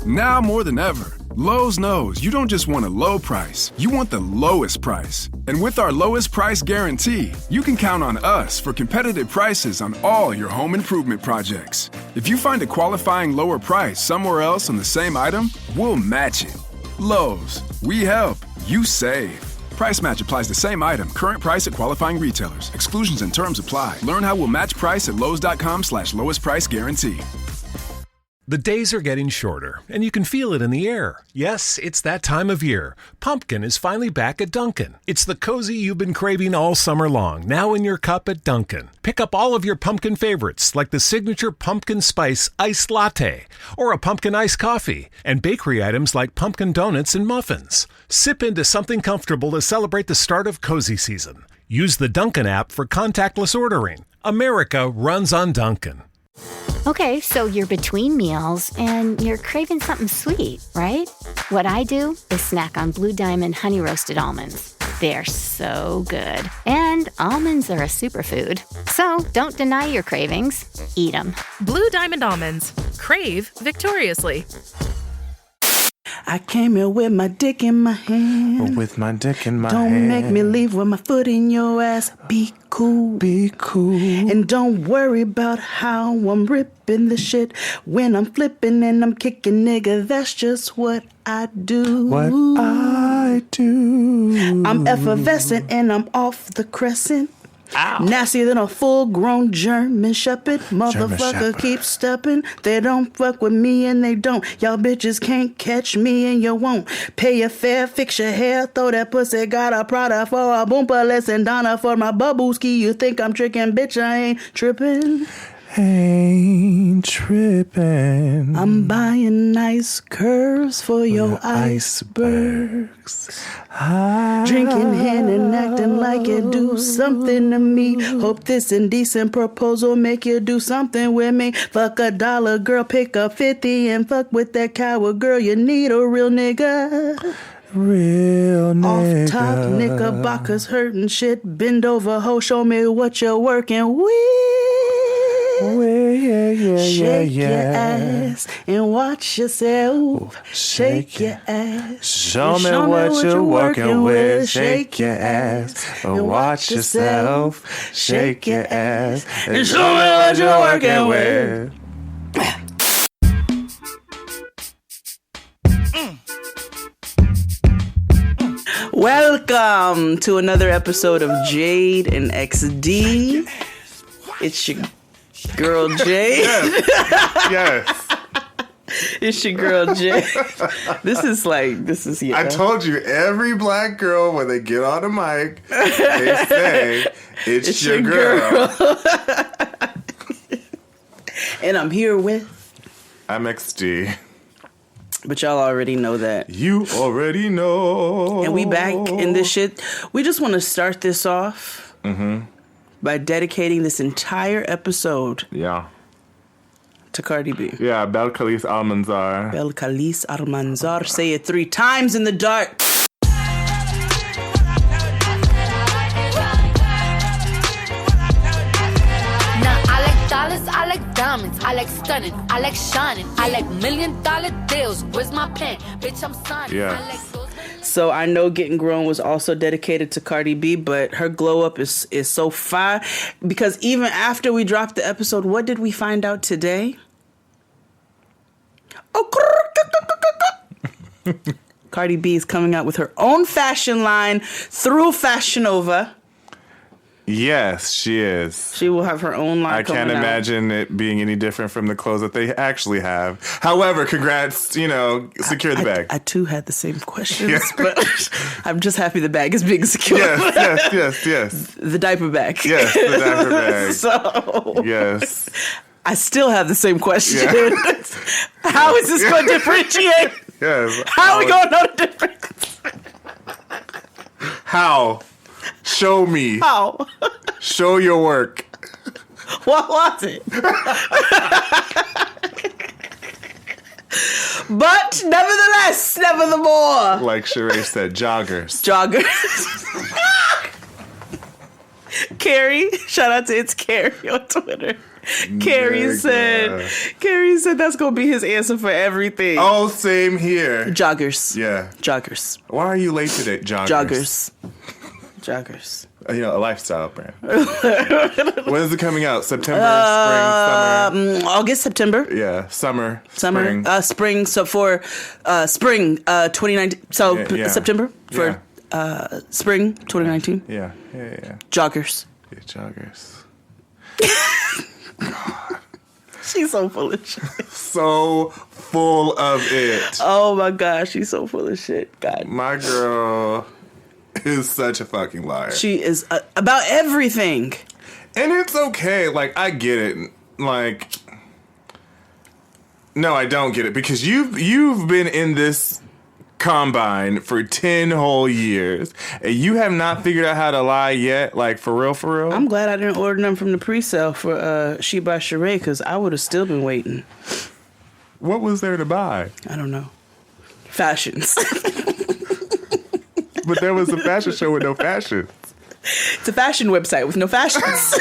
Now more than ever, Lowe's knows you don't just want a low price, you want the lowest price. And with our lowest price guarantee, you can count on us for competitive prices on all your home improvement projects. If you find a qualifying lower price somewhere else on the same item, we'll match it. Lowe's, we help, you save. Price match applies the same item. Current price at qualifying retailers. Exclusions and terms apply. Learn how we'll match price at lowes.com/lowest price guarantee. The days are getting shorter, and you can feel it in the air. Yes, it's that time of year. Pumpkin is finally back at Dunkin'. It's the cozy you've been craving all summer long, now in your cup at Dunkin'. Pick up all of your pumpkin favorites, like the signature pumpkin spice iced latte, or a pumpkin iced coffee, and bakery items like pumpkin donuts and muffins. Sip into something comfortable to celebrate the start of cozy season. Use the Dunkin' app for contactless ordering. America runs on Dunkin'. Okay, so you're between meals and you're craving something sweet, right? What I do is snack on Blue Diamond honey roasted almonds. They're so good. And almonds are a superfood. So don't deny your cravings. Eat them. Blue Diamond almonds. Crave victoriously. I came here with my dick in my hand. With my dick in my Don't hand. make me leave with my foot in your ass. Be cool. Be cool. And don't worry about how I'm ripping the shit. When I'm flipping and I'm kicking, nigga, that's just what I do. What I do. I'm effervescent and I'm off the crescent. Ow. Nastier than a full-grown German shepherd. Motherfucker shepherd. keep stepping. They don't fuck with me and they don't. Y'all bitches can't catch me and you won't. Pay your fare, fix your hair, throw that pussy. Got a Prada for a boompa, listen Donna for my bubble-ski. You think I'm tricking, bitch, I ain't tripping. Ain't tripping. I'm buying nice curves for your icebergs. Drinking hen and acting like it do something to me. Hope this indecent proposal make you do something with me. Fuck $1, girl, pick up 50 and fuck with that coward girl. You need a real nigga. Real nigga. Off top, knickerbockers hurting shit. Bend over, ho, show me what you're working with. Shake your ass and watch yourself. Shake your ass. Show me what you're working with. Shake your ass and watch yourself. Shake your ass and show me what you're working with. Welcome to another episode of Jade and XD. It's your girl Jade. Yes. It's your girl Jade. This is yeah. I told you, every black girl, when they get on the mic, they say, it's your girl. And I'm here with... I'm XD. But y'all already know that. You already know. And we back in this shit. We just want to start this off by dedicating this entire episode to Cardi B. Yeah, Bel Khalis Almanzar. Bel Khalis Almanzar. Say it 3 times in the dark. I like diamonds, I like stunning, I like shining, I like $1 million deals. Where's my pen? Bitch, I'm signing. Yeah. I like those. So I know Getting Grown was also dedicated to Cardi B, but her glow up is so fire. Because even after we dropped the episode, what did we find out today? Cardi B is coming out with her own fashion line through Fashion Nova. Yes, she is. She will have her own line. I can't imagine it being any different from the clothes that they actually have. However, congrats, secure the bag. I too had the same questions, but I'm just happy the bag is being secured. Yes. The diaper bag. Yes, the diaper bag. So, yes. I still have the same question. Yeah. How is this going to differentiate? Yes. How are we going to know the difference? How? Show me. How? Show your work. What was it? But nevertheless, Like Sheree said, joggers. Carrie, shout out to It's Carrie on Twitter. Carrie said that's gonna be his answer for everything. Oh, same here. Joggers. Yeah. Joggers. Why are you late today? Joggers. Joggers. You know, a lifestyle brand. When is it coming out? September, spring, summer? August, September. Yeah, summer. Spring. Spring. So for spring 2019. So Yeah. September for spring 2019. Yeah. Joggers. Yeah, joggers. She's so full of shit. So full of it. Oh my gosh, she's so full of shit. God. My girl is such a fucking liar. She is about everything. And it's okay. Like, I get it. Like, no, I don't get it. Because you've been in this combine for 10 whole years. And you have not figured out how to lie yet. Like, for real, for real. I'm glad I didn't order them from the pre-sale for She by Sheree, because I would have still been waiting. What was there to buy? I don't know. Fashions. But there was a fashion show with no fashion. It's a fashion website with no fashions.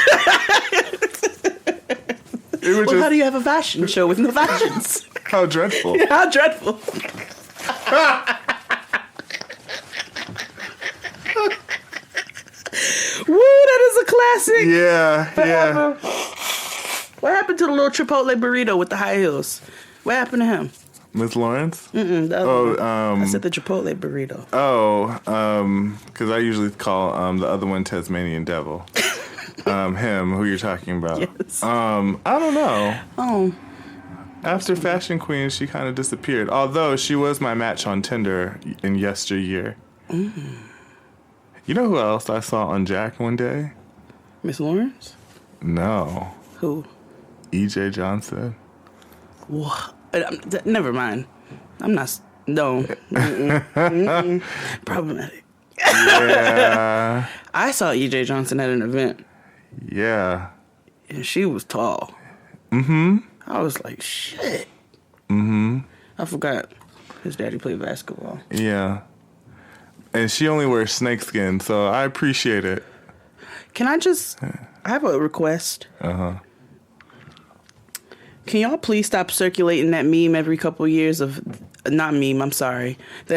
How do you have a fashion show with no fashions? How dreadful. How dreadful. Woo, that is a classic. Yeah. What happened to the little Chipotle burrito with the high heels? What happened to him? Miss Lawrence? I said the Chipotle burrito. Because I usually call the other one Tasmanian Devil. Him, who you're talking about. Yes. I don't know. Oh. After Fashion Queen, she kind of disappeared. Although she was my match on Tinder in yesteryear. Mm. You know who else I saw on Jack one day? Miss Lawrence? No. Who? E.J. Johnson. What? Never mind. I'm not. No. Problematic. Yeah. I saw E.J. Johnson at an event. Yeah. And she was tall. Mm-hmm. I was like, shit. Mm-hmm. I forgot his daddy played basketball. Yeah. And she only wears snakeskin, so I appreciate it. Can I have a request? Uh-huh. Can y'all please stop circulating that meme every couple years that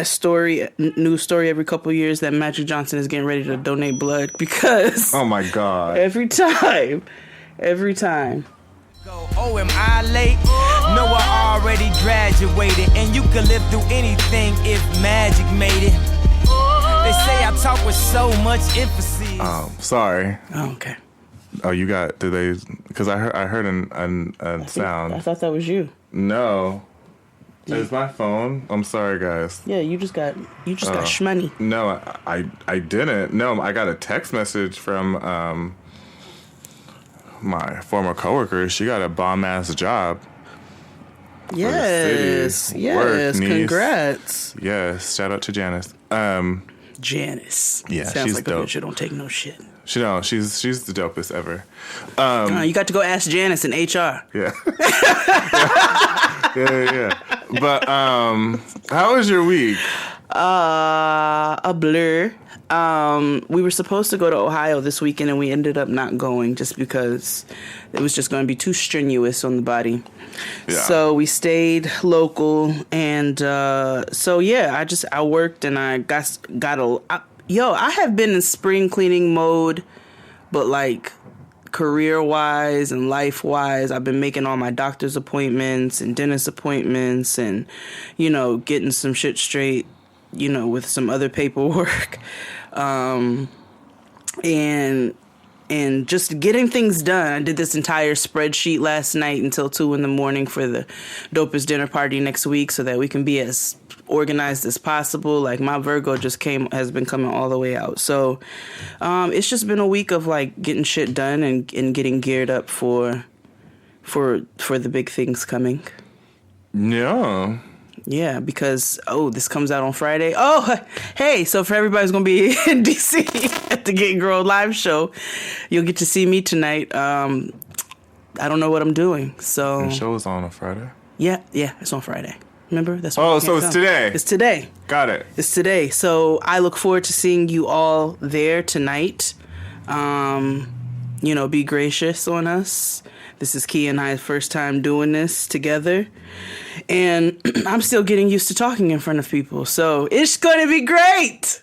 story, news story every couple years that Magic Johnson is getting ready to donate blood? Because oh my God. Every time. Oh, am I late? No, I already graduated, and you could live through anything if magic made it. They say I talk with so much emphasis. Sorry. Oh, okay. Oh, you got? Did they? Because I heard a sound. I thought that was you. No, it's my phone. I'm sorry, guys. Yeah, you just got shmoney. No, I didn't. No, I got a text message from my former coworker. She got a bomb ass job. Yes. Work, congrats. Yes, shout out to Janice. Janice. Yeah, sounds she's like dope. A bitch who don't take no shit. She's the dopest ever. You got to go ask Janice in HR. Yeah. yeah. But how was your week? A blur. We were supposed to go to Ohio this weekend, and we ended up not going just because it was just going to be too strenuous on the body. Yeah. So we stayed local, and I worked, and I I have been in spring cleaning mode, but like career-wise and life-wise, I've been making all my doctor's appointments and dentist appointments and, getting some shit straight, with some other paperwork. And just getting things done. I did this entire spreadsheet last night until 2 a.m. for the dopest dinner party next week so that we can be as organized as possible. Like my Virgo has been coming all the way out. So it's just been a week of like getting shit done and getting geared up for the big things coming. Yeah. Yeah, because, this comes out on Friday. Oh, hey, so for everybody who's going to be in D.C. at the Get Girl live show, you'll get to see me tonight. I don't know what I'm doing, so... The show is on Friday? Yeah, it's on Friday. Remember? That's so it's today. It's today. Got it. It's today. So I look forward to seeing you all there tonight. Be gracious on us. This is Key and I's first time doing this together. And I'm still getting used to talking in front of people. So it's going to be great.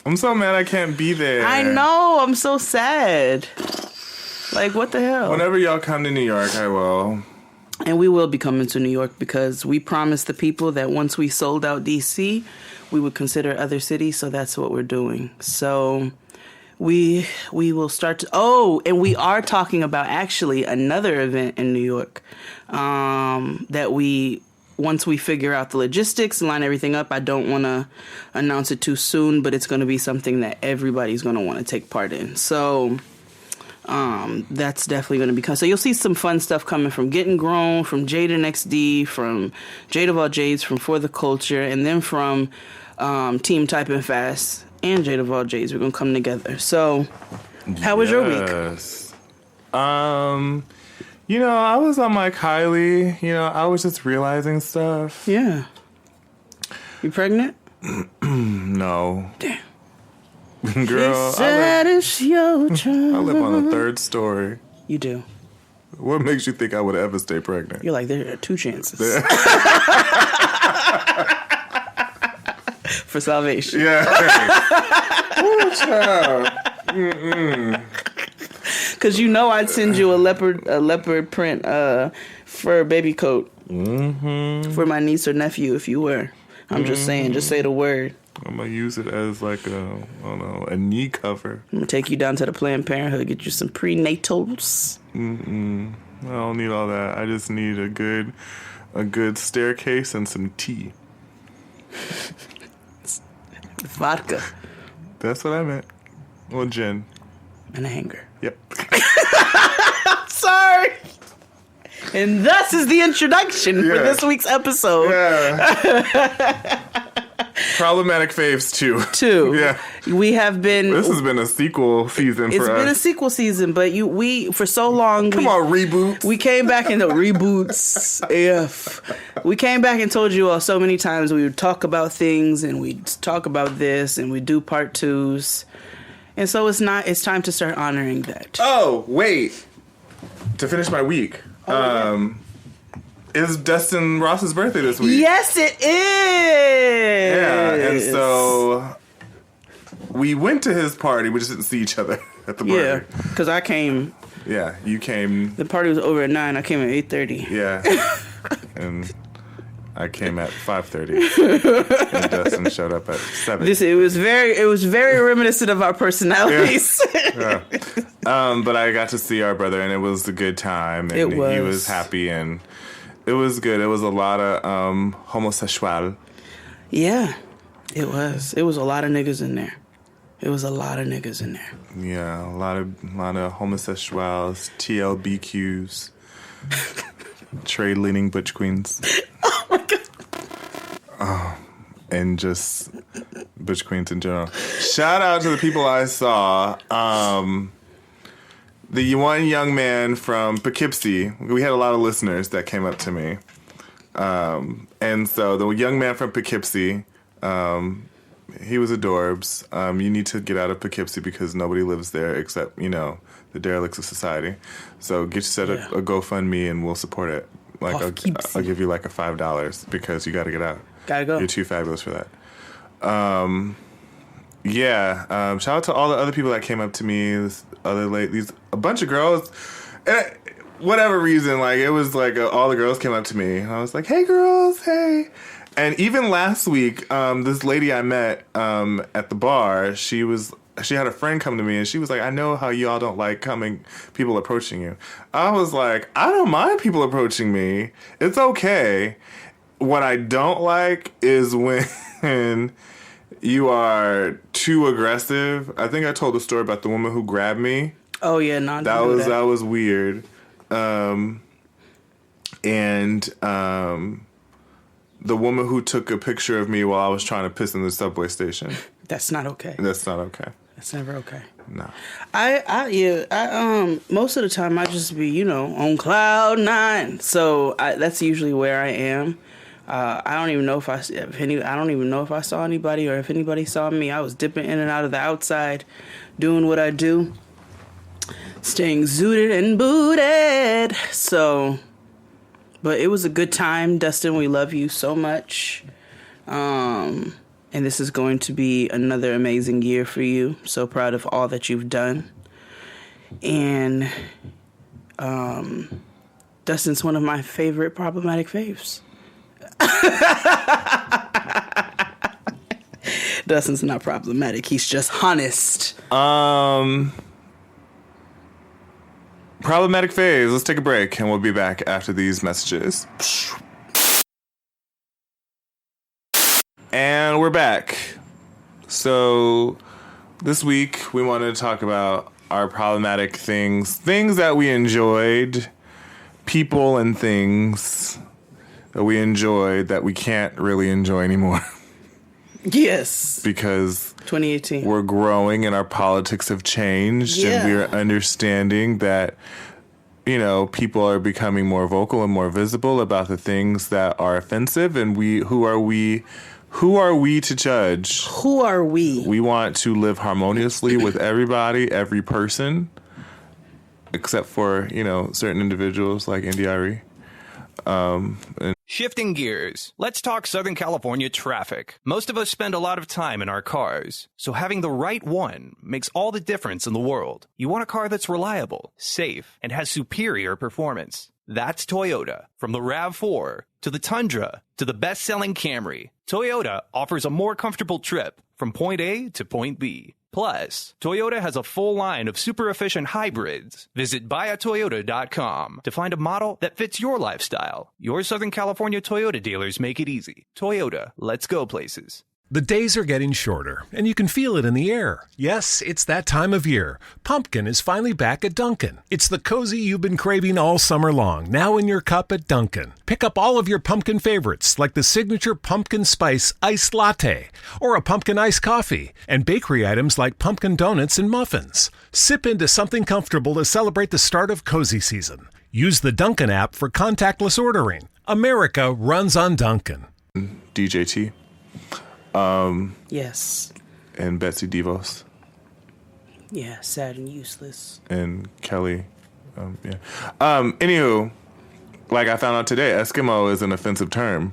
I'm so mad I can't be there. I know. I'm so sad. Like, what the hell? Whenever y'all come to New York, I will. And we will be coming to New York because we promised the people that once we sold out D.C., we would consider other cities. So that's what we're doing. So we will start to... Oh, and we are talking about actually another event in New York that we... Once we figure out the logistics and line everything up, I don't want to announce it too soon, but it's going to be something that everybody's going to want to take part in. So that's definitely going to become. So you'll see some fun stuff coming from Getting Grown, from Jada XD, from Jade of All Jades, from For the Culture, and then from Team Typing Fast and Jade of All Jades. We're going to come together. So how was your week? You know, I was on my Kylie. You know, I was just realizing stuff. Yeah. You pregnant? No. Damn. Girl, it's your turn. I live on the 3rd story. You do. What makes you think I would ever stay pregnant? You're like, there are 2 chances. For salvation. Yeah. Oh, child. Mm-mm. Because you know I'd send you a leopard print fur baby coat for my niece or nephew if you were. I'm just saying, just say the word. I'm going to use it as like a knee cover. I'm going to take you down to the Planned Parenthood, get you some prenatals. I don't need all that. I just need a good staircase and some tea. Vodka. That's what I meant. Well, gin. And a hanger. Yep. Sorry. And thus is the introduction for this week's episode. Yeah. Problematic faves 2. Yeah. We have been... This has been a sequel season for us. It's been a sequel season, but we for so long... Come on, reboots. We came back in the reboots. We came back and told you all so many times we would talk about things and we'd talk about this and we'd do part 2s. And so it's time to start honoring that. Oh, wait. To finish my week. It's Dustin Ross's birthday this week. Yes, it is. Yeah, and so we went to his party. We just didn't see each other at the party. Yeah, because I came. Yeah, you came. The party was over at 9. I came at 8:30. Yeah, and I came at 5:30, and Dustin showed up at 7. It was very reminiscent of our personalities. Yeah. But I got to see our brother, and it was a good time. And he was happy, and it was good. It was a lot of homosexual. Yeah, it was. It was a lot of niggas in there. Yeah, a lot of homosexuals, TLBQs, trade-leaning butch queens. Oh my god. And just butch queens in general. Shout out to the people I saw. The one young man from Poughkeepsie. We had a lot of listeners that came up to me. And so the young man from Poughkeepsie, he was adorbs. You need to get out of Poughkeepsie because nobody lives there except, the derelicts of society. So get you set up a GoFundMe and we'll support it. Like I'll give you like a $5 because you got to get out. Gotta go. You're too fabulous for that. Shout out to all the other people that came up to me. A bunch of girls. And whatever reason, like it was like all the girls came up to me. And I was like, "Hey, girls, hey." And even last week, this lady I met at the bar, she had a friend come to me and she was like, "I know how y'all don't like people approaching you." I was like, "I don't mind people approaching me. It's okay. What I don't like is when you are too aggressive." I think I told the story about the woman who grabbed me. Oh yeah, that was weird. The woman who took a picture of me while I was trying to piss in the subway station. That's not okay. That's not okay. That's never okay. No. I most of the time I just be, on cloud 9. So that's usually where I am. I don't even know if I saw anybody or if anybody saw me. I was dipping in and out of the outside, doing what I do. Staying zooted and booted. So, but it was a good time, Dustin. We love you so much. And this is going to be another amazing year for you. So proud of all that you've done. And Dustin's one of my favorite problematic faves. Dustin's not problematic. He's just honest. Problematic phase. Let's take a break, and we'll be back after these messages. And we're back. So this week we wanted to talk about our problematic things that we enjoyed, people and things that we enjoyed that we can't really enjoy anymore. Yes. Because 2018. We're growing and our politics have changed, and we're understanding that, you know, people are becoming more vocal and more visible about the things that are offensive, and who are we to judge? Who are we? We want to live harmoniously with everybody, every person, except for, you know, certain individuals like Indiari. Shifting gears, let's talk Southern California traffic. Most of us spend a lot of time in our cars, so having the right one makes all the difference in the world. You want a car that's reliable, safe, and has superior performance. That's Toyota. From the RAV4 to the Tundra to the best-selling Camry, Toyota offers a more comfortable trip from point A to point B. Plus, Toyota has a full line of super efficient hybrids. Visit buyatoyota.com to find a model that fits your lifestyle. Your Southern California Toyota dealers make it easy. Toyota, let's go places. The days are getting shorter, and you can feel it in the air. Yes, it's that time of year. Pumpkin is finally back at Dunkin'. It's the cozy you've been craving all summer long, now in your cup at Dunkin'. Pick up all of your pumpkin favorites, like the signature pumpkin spice iced latte, or a pumpkin iced coffee, and bakery items like pumpkin donuts and muffins. Sip into something comfortable to celebrate the start of cozy season. Use the Dunkin' app for contactless ordering. America runs on Dunkin'. DJT. Yes. And Betsy DeVos. Yeah, sad and useless. And Kelly. Anywho, like I found out today, Eskimo is an offensive term.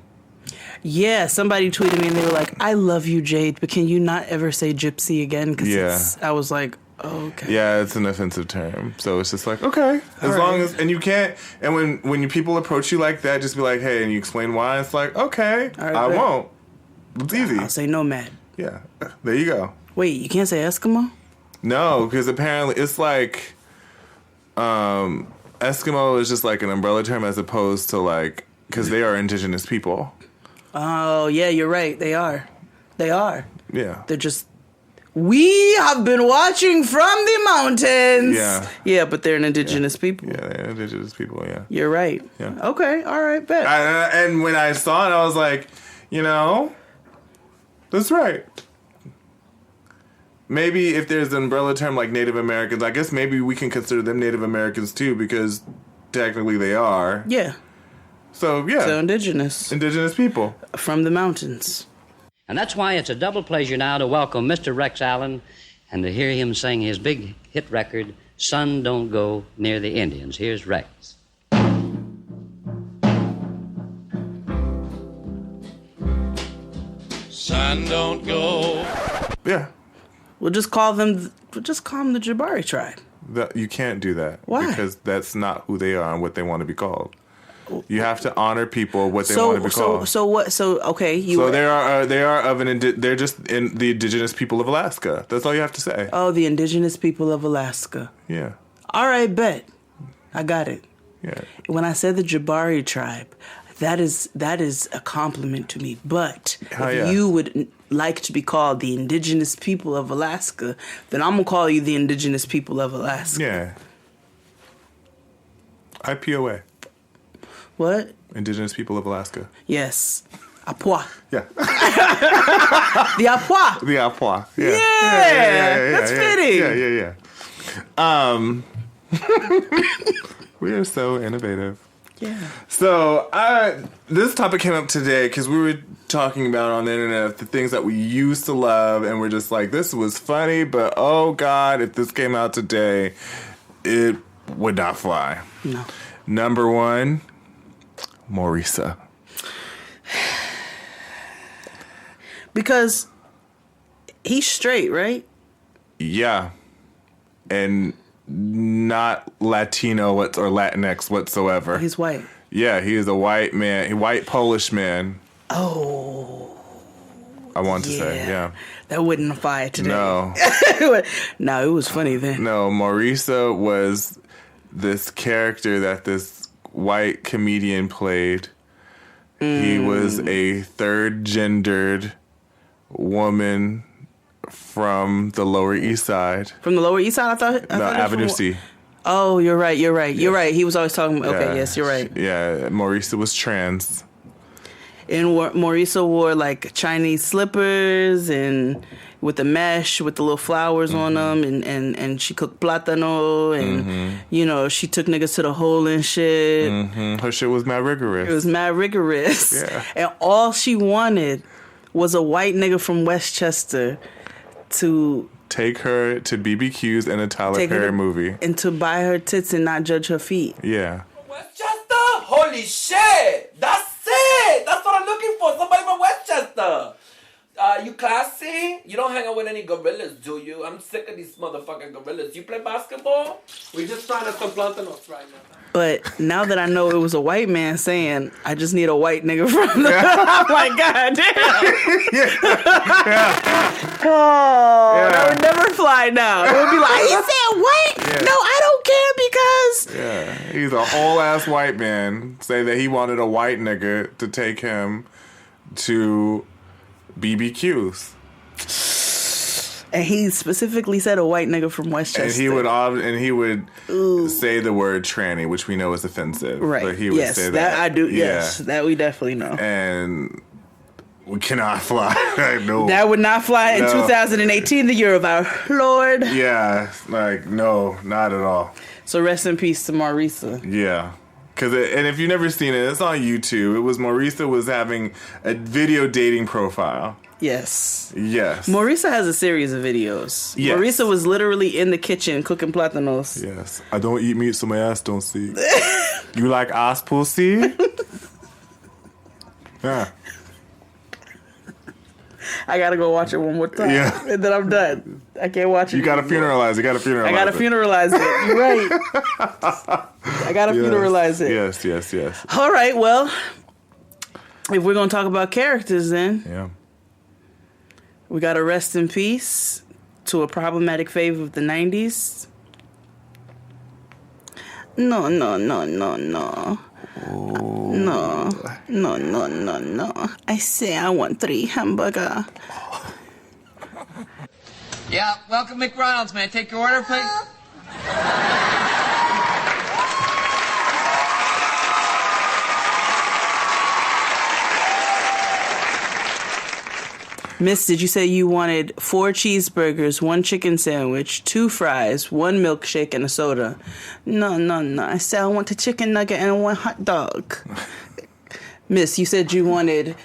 Yeah, somebody tweeted me and they were like, I love you, Jade, but can you not ever say gypsy again? Because I was like, oh, okay. Yeah, it's an offensive term. So it's just like, okay. As long as, and you can't, and when people approach you like that, just be like, hey, and you explain why, it's like, okay, I won't. It's easy. I'll say nomad. Yeah, there you go. Wait, you can't say Eskimo? No, because apparently it's like, Eskimo is just like an umbrella term as opposed to like, because they are indigenous people. Oh, yeah, you're right. They are. Yeah. They're just, we have been watching from the mountains. Yeah. Yeah, but they're an indigenous people. Yeah, they're indigenous people, yeah. You're right. Yeah. Okay, all right, bet. And when I saw it, I was like, you know, that's right. Maybe if there's an umbrella term like Native Americans, I guess maybe we can consider them Native Americans too, because technically they are. Yeah. So, yeah. So indigenous. Indigenous people. From the mountains. And that's why it's a double pleasure now to welcome Mr. Rex Allen and to hear him sing his big hit record, Sun Don't Go Near the Indians. Here's Rex. Sun don't go. Yeah. We'll just call them the Jabari tribe. You can't do that. Why? Because that's not who they are and what they want to be called. You have to honor people what they want to be called. So what? So okay, they are they're just the indigenous people of Alaska. That's all you have to say. Oh, the indigenous people of Alaska. Yeah. All right, bet. I got it. Yeah. When I said the Jabari tribe, that is a compliment to me. But if you would like to be called the indigenous people of Alaska, then I'm gonna call you the indigenous people of Alaska. Yeah. IPOA. What? Indigenous people of Alaska. Yes. Apua. Yeah. The Apua. The Apua. Yeah. Yeah. That's fitting. Yeah. We are so innovative. Yeah. So this topic came up today because we were talking about on the internet the things that we used to love, and we're just like, this was funny, but oh God, if this came out today, It would not fly. No. Number 1, Marisa. Because he's straight, right? Yeah. And not Latino or Latinx whatsoever. He's white. Yeah, he is a white man, white Polish man. Oh. I want to say, yeah. That wouldn't fly today. No. No, it was funny then. No, Marisa was this character that this white comedian played. He was a third-gendered woman from the Lower East Side. From the Lower East Side, I thought Avenue C. Oh, you're right. You're right. He was always talking. Okay, yes, you're right. Yeah, Marisa was trans. And Marisa wore like Chinese slippers and with the mesh with the little flowers on them, and she cooked plátano, and you know, she took niggas to the hole and shit. Her shit was mad rigorous. It was mad rigorous. Yeah. And all she wanted was a white nigga from Westchester to take her to BBQs and a Tyler Perry movie. And to buy her tits and not judge her feet. Yeah. Westchester? Holy shit! That's it! That's what I'm looking for. Somebody from Westchester. You classy? You don't hang out with any gorillas, do you? I'm sick of these motherfucking gorillas. You play basketball? We just trying to some plantanos right now. But now that I know it was a white man saying, I just need a white nigga from the... I'm like, God damn. That would never fly now. It would be like, he said what? Yeah. No, I don't care because... Yeah, he's a whole-ass white man saying that he wanted a white nigga to take him to BBQs. And he specifically said a white nigga from Westchester. And he would say the word tranny, which we know is offensive. Right. But he would say that. I do. Yeah. Yes, that we definitely know. And we cannot fly. No. That would not fly in 2018, the year of our Lord. Yeah, like no, not at all. So rest in peace to Marisa. Yeah. And if you've never seen it, it's on YouTube. It was Marisa was having a video dating profile. Yes. Marisa has a series of videos. Yes. Marisa was literally in the kitchen cooking plátanos. Yes. I don't eat meat so my ass don't see. You like ass pussy? Yeah. I gotta go watch it one more time. Yeah. And then I'm done. I can't watch it. You gotta funeralize it. I gotta funeralize it. You're right. I gotta funeralize it. Yes. All right, well, if we're gonna talk about characters then. Yeah. We got to rest in peace to a problematic fave of the 90s. No. No. I say I want 3 hamburger. Yeah, welcome McDonald's, man. Take your order, please. Miss, did you say you wanted 4 cheeseburgers, 1 chicken sandwich, 2 fries, 1 milkshake, and a soda? No. I said I want a chicken nugget and 1 hot dog. Miss, you said you wanted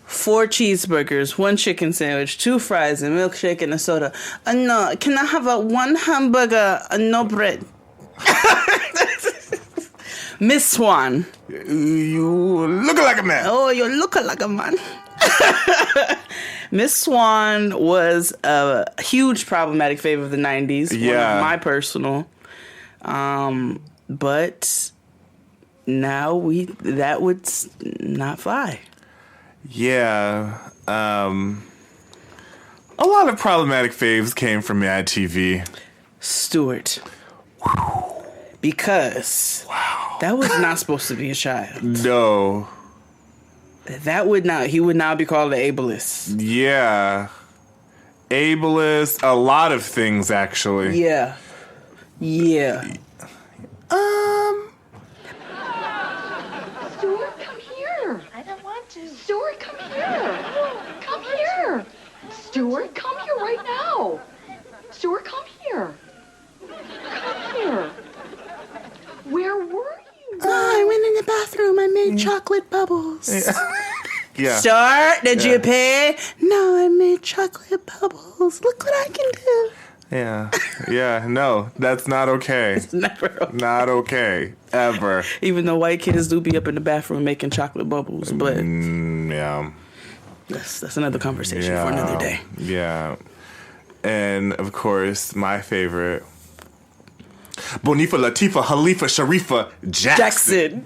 4 cheeseburgers, 1 chicken sandwich, 2 fries, a milkshake, and a soda. No, can I have 1 hamburger and no bread? Miss Swan. You look like a man. Oh, you look like a man. Miss Swan was a huge problematic fave of the 90s. Yeah. One of my personal. But now that would not fly. Yeah. A lot of problematic faves came from Mad TV. Stewart. Because that was not supposed to be a child. No. He would now be called the ableist. Yeah. Ableist, a lot of things actually. Yeah. Stuart, come here. I don't want to. Stuart, come here. Come here. Stuart, come here right now. Stuart, come here. Come here. Where were you? I went in the bathroom. I made chocolate bubbles. Yeah. Stuart, did you pay? No, I made chocolate bubbles. Look what I can do. Yeah. Yeah. No, that's not okay. It's never okay. Not okay. Ever. Even though white kids do be up in the bathroom making chocolate bubbles, but yeah. That's another conversation for another day. Yeah. And of course, my favorite, Bonifa, Latifa, Khalifa, Sharifa, Jackson.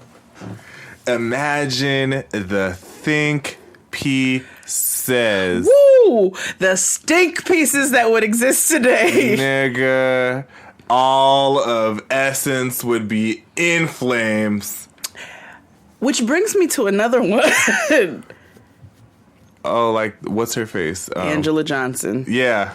Imagine the think pieces. Woo! The stink pieces that would exist today. Nigga, all of Essence would be in flames. Which brings me to another one. Oh, like, what's her face? Angela Johnson. Yeah.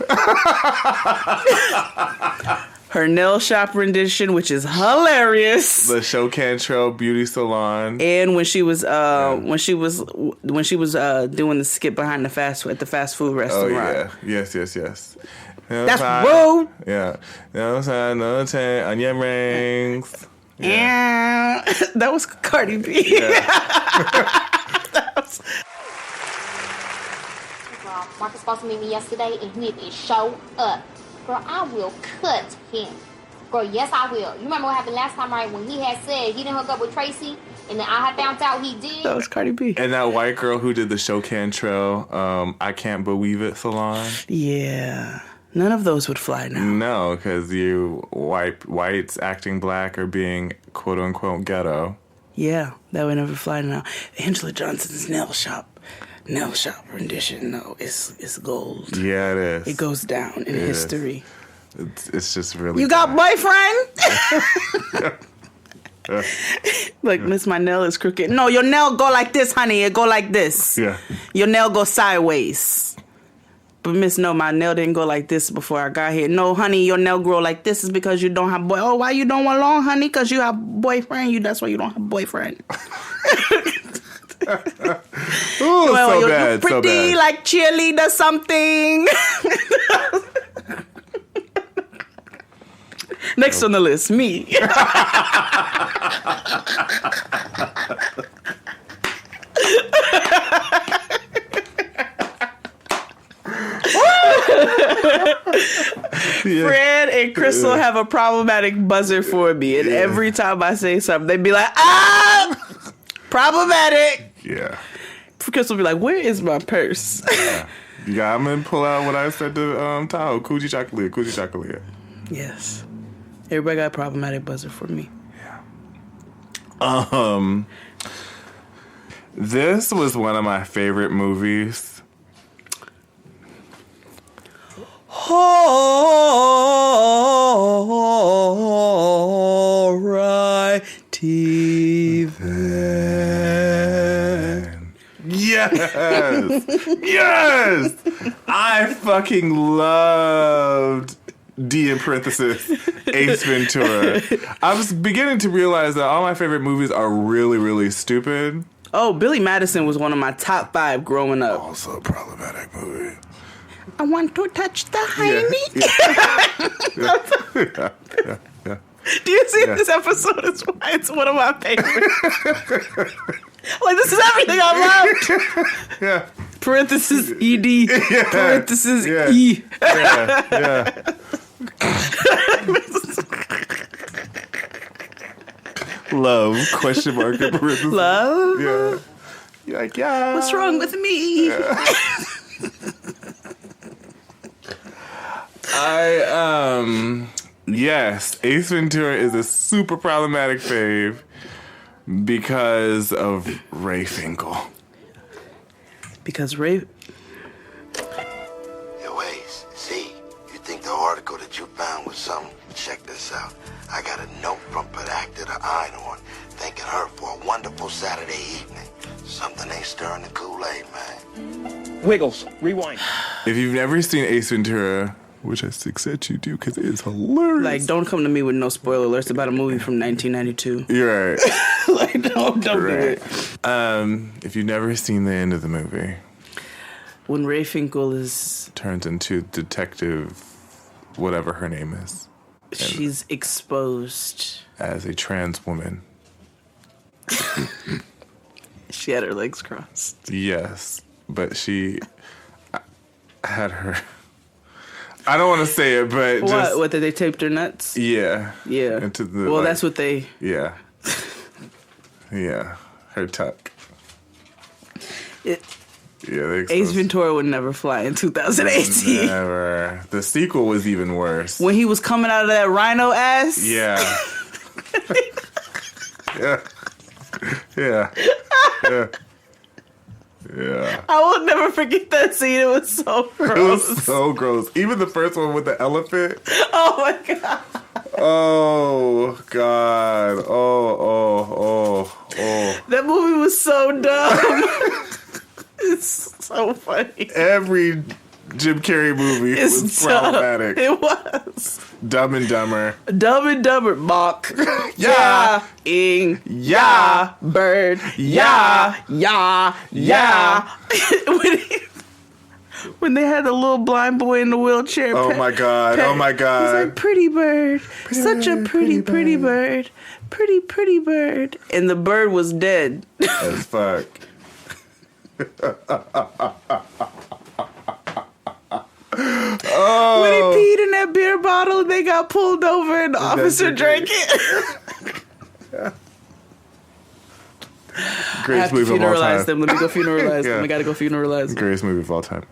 Her nail shop rendition, which is hilarious. The Show Cantrell Beauty Salon. And when she was doing the skit behind the fast food restaurant. Oh yeah. Yes. That's rude. Yeah. No onion rings. Yeah. That was Cardi B. Yeah. Marcus supposed to meet me yesterday and he didn't show up. Girl, I will cut him. Girl, yes, I will. You remember what happened last time, right? When he had said he didn't hook up with Tracy, and then I had found out he did. That was Cardi B. And that white girl who did the Show Cantrell, I Can't Believe It salon. Yeah. None of those would fly now. No, because you whites acting black or being quote unquote ghetto. Yeah, that would never fly now. Angela Johnson's nail shop rendition, no, it's gold. Yeah, it is. It goes down in history. It's just really. You got boyfriend? Look, Miss, my nail is crooked. No, your nail go like this, honey. It go like this. Yeah. Your nail go sideways. But Miss, no, my nail didn't go like this before I got here. No, honey, your nail grow like this is because you don't have boy. Oh, why you don't want long, honey? Because you have boyfriend. That's why you don't have boyfriend. Ooh, well, so you're bad, pretty, so bad. like cheerleader something. Next on the list, me. Fred and Crystal have a problematic buzzer for me, and every time I say something, they be like, problematic. Yeah. Crystal be like, where is my purse? Yeah, I'm gonna pull out what I said to Tahoe. Coochie chocolate. Yes. Everybody got a problematic buzzer for me. Yeah. This was one of my favorite movies. Alrighty then. Yes! Yes! I fucking loved D in parenthesis, Ace Ventura. I was beginning to realize that all my favorite movies are really, really stupid. Oh, Billy Madison was one of my top 5 growing up. Also a problematic movie. I want to touch the hiney. Yeah. Do you see this episode? It's one of my favorites. Like, this is everything I loved. Yeah. Parenthesis ED. Yeah. Parenthesis E. Yeah. Love, question mark, parenthesis. Love? Yeah. You're like, yeah. What's wrong with me? Yeah. Yes, Ace Ventura is a super problematic fave because of Ray Finkel. Because Ray... Yo, Ace, see, you think the article that you found was something? Check this out. I got a note from Pedacta to Einhorn thanking her for a wonderful Saturday evening. Something ain't stirring the Kool-Aid, man. Wiggles, rewind. If you've never seen Ace Ventura, which I suggest you do because it is hilarious. Like, don't come to me with no spoiler alerts about a movie from 1992. You're right. Like, don't do it. If you've never seen the end of the movie, when Ray Finkel turns into Detective, whatever her name is, she's exposed as a trans woman. She had her legs crossed. Yes, but she had her. I don't want to say it, but what did they tape their nuts? Yeah. Into the that's what they. Yeah. Yeah, her tuck. Ace Ventura would never fly in 2018. Never. The sequel was even worse. When he was coming out of that rhino ass. Yeah. Yeah. I will never forget that scene. It was so gross. It was so gross. Even the first one with the elephant. Oh my god. Oh god. Oh. That movie was so dumb. It's so funny. Every Jim Carrey movie was problematic. It was. Dumb and Dumber. Dumb and Dumber. Mock. Yeah. Ing. Yeah. Bird. Yeah. When they had the little blind boy in the wheelchair. Oh my god. He's like, pretty bird. Such a pretty bird. Pretty bird. And the bird was dead. As fuck. When he peed in that beer bottle and they got pulled over and the officer drank it. Greatest movie of all time. Them. Let me go funeralize them. I gotta go funeralize them. Greatest movie of all time.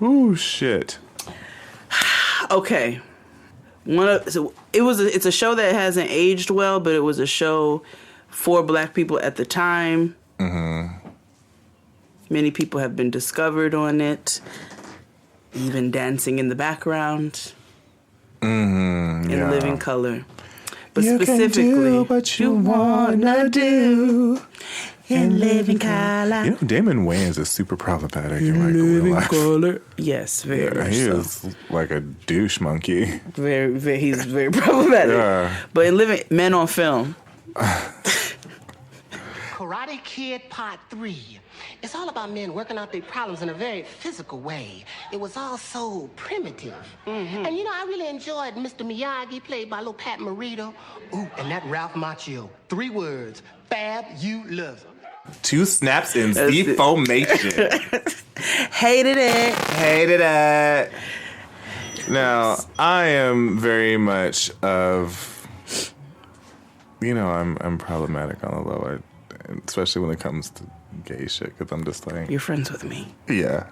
Ooh, shit. Okay. It's a show that hasn't aged well, but it was a show for black people at the time. Mm-hmm. Many people have been discovered on it, even dancing in the background. Mm-hmm. In living color. But you specifically, can do what you wanna do in living color. You know, Damon Wayans is super problematic in real life. Color. Yes, very. He is like a douche monkey. Very, very. He's very problematic. Yeah. But in Living Men on Film. Karate Kid Part 3. It's all about men working out their problems in a very physical way. It was all so primitive. Mm-hmm. And you know, I really enjoyed Mr. Miyagi, played by little Pat Morita. Ooh, and that Ralph Macchio. 3 words. Fabulous. 2 snaps in Z formation. Hated it. Now, I am very much of, I'm problematic on the low, especially when it comes to gay shit, because I'm just like... You're friends with me. Yeah.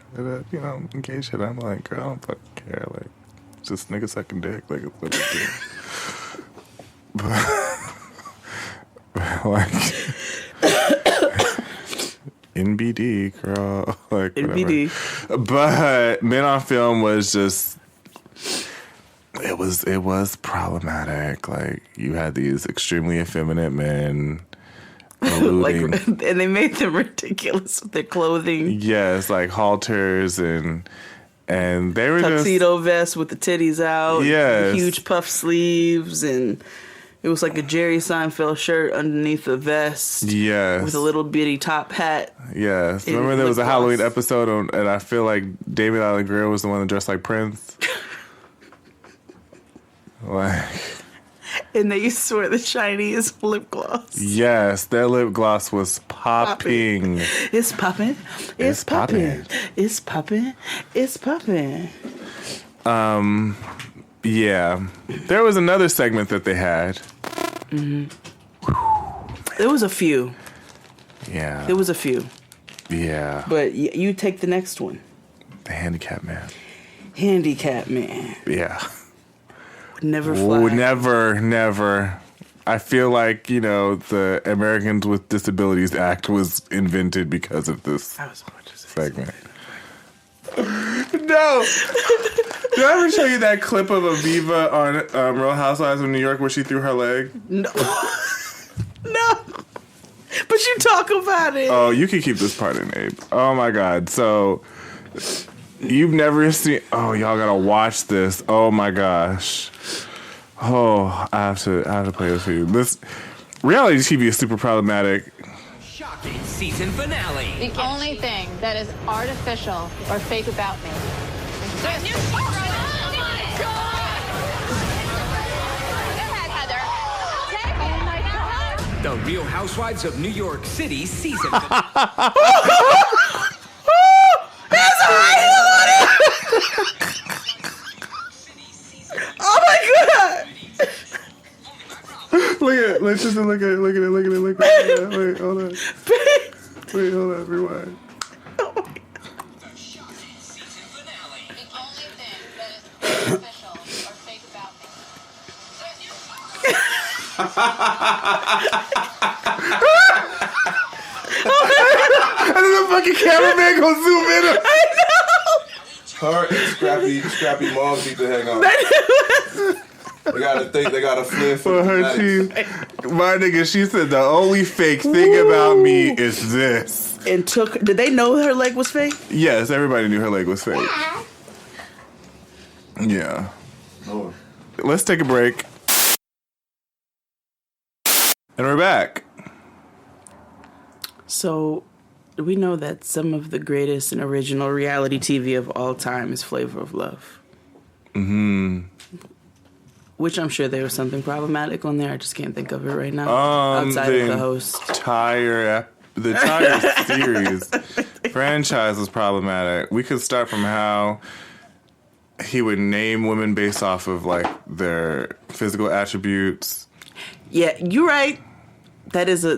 Gay shit, I'm like, girl, I don't fucking care. Like, just niggas sucking dick. Like, it's what it do. Like... NBD, girl. Like, NBD. Whatever. But Men on Film was just... It was problematic. Like, you had these extremely effeminate men... and they made them ridiculous with their clothing. Yes, like halters and they were tuxedo vests with the titties out. Yes, huge puff sleeves, and it was like a Jerry Seinfeld shirt underneath the vest. Yes, with a little bitty top hat. Yes, remember there was a Halloween episode and I feel like David Allen Greer was the one that dressed like Prince. Like. And they used to wear the shiniest lip gloss. Yes, their lip gloss was popping. It's popping. It's popping. It's popping. It's popping. Yeah. There was another segment that they had. Mm-hmm. There was a few. Yeah. There was a few. Yeah. But you take the next one. The Handicap Man. Handicap Man. Yeah. Never fly. Oh, never. I feel like, the Americans with Disabilities Act was invented because of this segment. No. Did I ever show you that clip of Aviva on Real Housewives of New York where she threw her leg? No. No. But you talk about it. Oh, you can keep this part in, Abe. Oh, my God. So, you've never seen... Oh, y'all gotta watch this. Oh, my gosh. Oh, I have to play this for you. This reality TV is super problematic. Shocking season finale. The only thing that is artificial or fake about me. Oh my God! Go ahead, Heather. Take it. Oh my God. The Real Housewives of New York City season. Oh my god! Look at it. Let's just look at it. Look at it. Look at it. Look at it. Wait, hold on. Wait, hold on. Rewind. And then the fucking cameraman gonna zoom in. I know. Her and Scrappy moms need to hang on. They gotta think. They gotta flip for her. My nigga, she said the only fake thing about me is this. And did they know her leg was fake? Yes, everybody knew her leg was fake. Yeah. Oh. Let's take a break. And we're back. So, we know that some of the greatest and original reality TV of all time is Flavor of Love. Mm-hmm. Which I'm sure there was something problematic on there. I just can't think of it right now. Outside of the host. The entire series franchise was problematic. We could start from how he would name women based off of like their physical attributes. Yeah, you're right. That is a.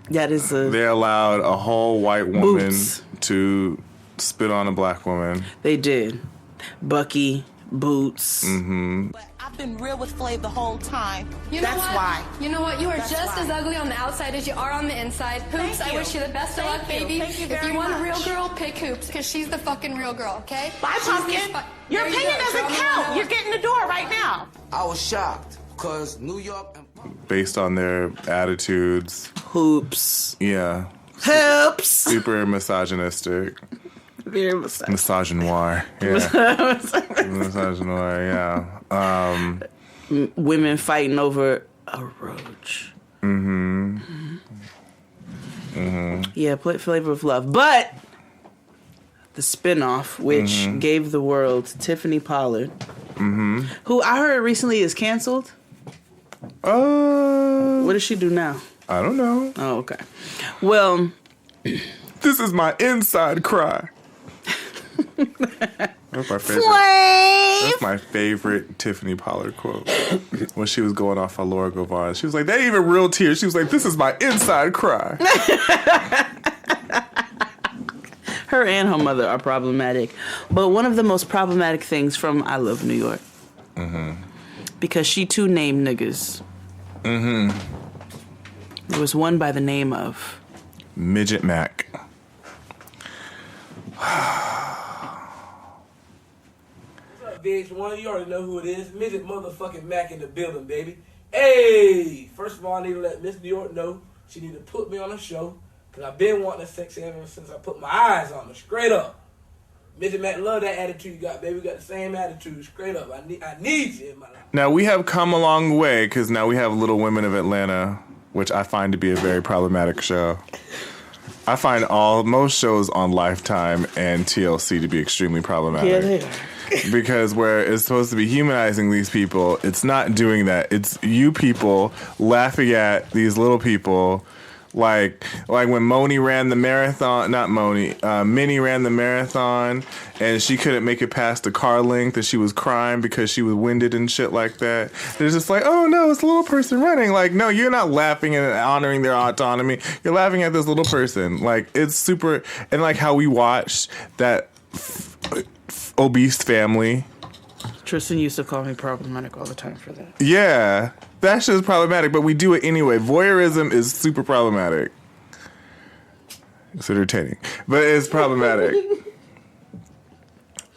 They allowed a whole white woman to spit on a black woman. They did. Bucky, Boots. Mm-hmm. I've been real with Flav the whole time. That's why. You know what? You are just as ugly on the outside as you are on the inside. Hoops, I wish you the best of luck, baby. If you want a real girl, pick Hoops, because she's the fucking real girl, okay? Bye, Pumpkin. Your opinion doesn't count. You're getting the door right now. I was shocked, because New York... Based on their attitudes. Hoops. Yeah. Hoops. Super misogynistic. Very misogynoir. Yeah. Misogynoir, yeah. Women fighting over a roach. Mm-hmm. Mm-hmm. Yeah, Flavor of Love. But the spinoff, which gave the world Tiffany Pollard, who I heard recently is canceled. What does she do now? I don't know. Oh, okay. Well, this is my inside cry. That's my favorite. That's my favorite Tiffany Pollard quote. When she was going off on Laura Govan, she was like, "That ain't even real tears." She was like, "This is my inside cry." Her and her mother are problematic, but one of the most problematic things from I Love New York, because she too named niggas. There was one by the name of Midget Mac. VH1, you already know who it is. Midget motherfucking Mac in the building, baby. Hey! First of all, I need to let Miss New York know she need to put me on a show, because I've been wanting a sex ever since I put my eyes on her, straight up. Midget Mac, love that attitude you got, baby. We got the same attitude, straight up. I need you in my life. Now, we have come a long way, because now we have Little Women of Atlanta, which I find to be a very problematic show. I find most shows on Lifetime and TLC to be extremely problematic. Yeah, they are. Because where it's supposed to be humanizing these people, it's not doing that. It's you people laughing at these little people, like when Minnie ran the marathon, Minnie ran the marathon, and she couldn't make it past the car length, and she was crying because she was winded and shit like that. They're just like, oh no, it's a little person running. Like, no, you're not laughing and honoring their autonomy. You're laughing at this little person. Like, it's super, and like how we watched that obese family. Tristan used to call me problematic all the time for that. Yeah, that shit's problematic, but we do it anyway. Voyeurism is super problematic. It's entertaining, but it's problematic.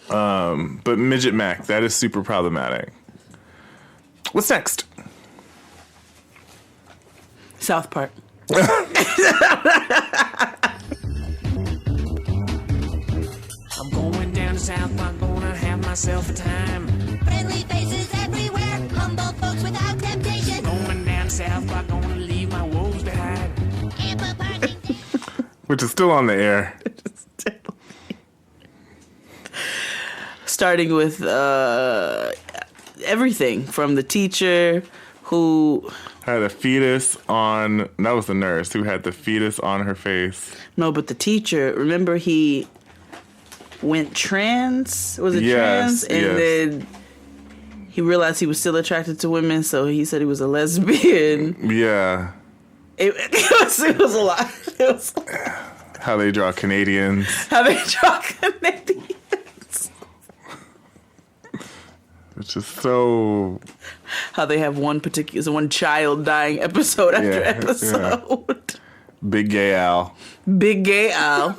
But Midget Mac, that is super problematic. What's next? South Park. I'm going down to South Park, gonna have myself a time. Friendly faces everywhere, humble folks without temptation. Going down to South Park, gonna leave my woes behind. Which is still on the air. Starting with everything from the teacher who had a fetus on. That was the nurse who had the fetus on her face. No, but the teacher. Remember, he went trans. Was it trans? And then he realized he was still attracted to women, so he said he was a lesbian. Yeah. It was a lot. It was how they draw Canadians. Which is so. How they have one child dying episode after episode. Yeah. Big Gay Al.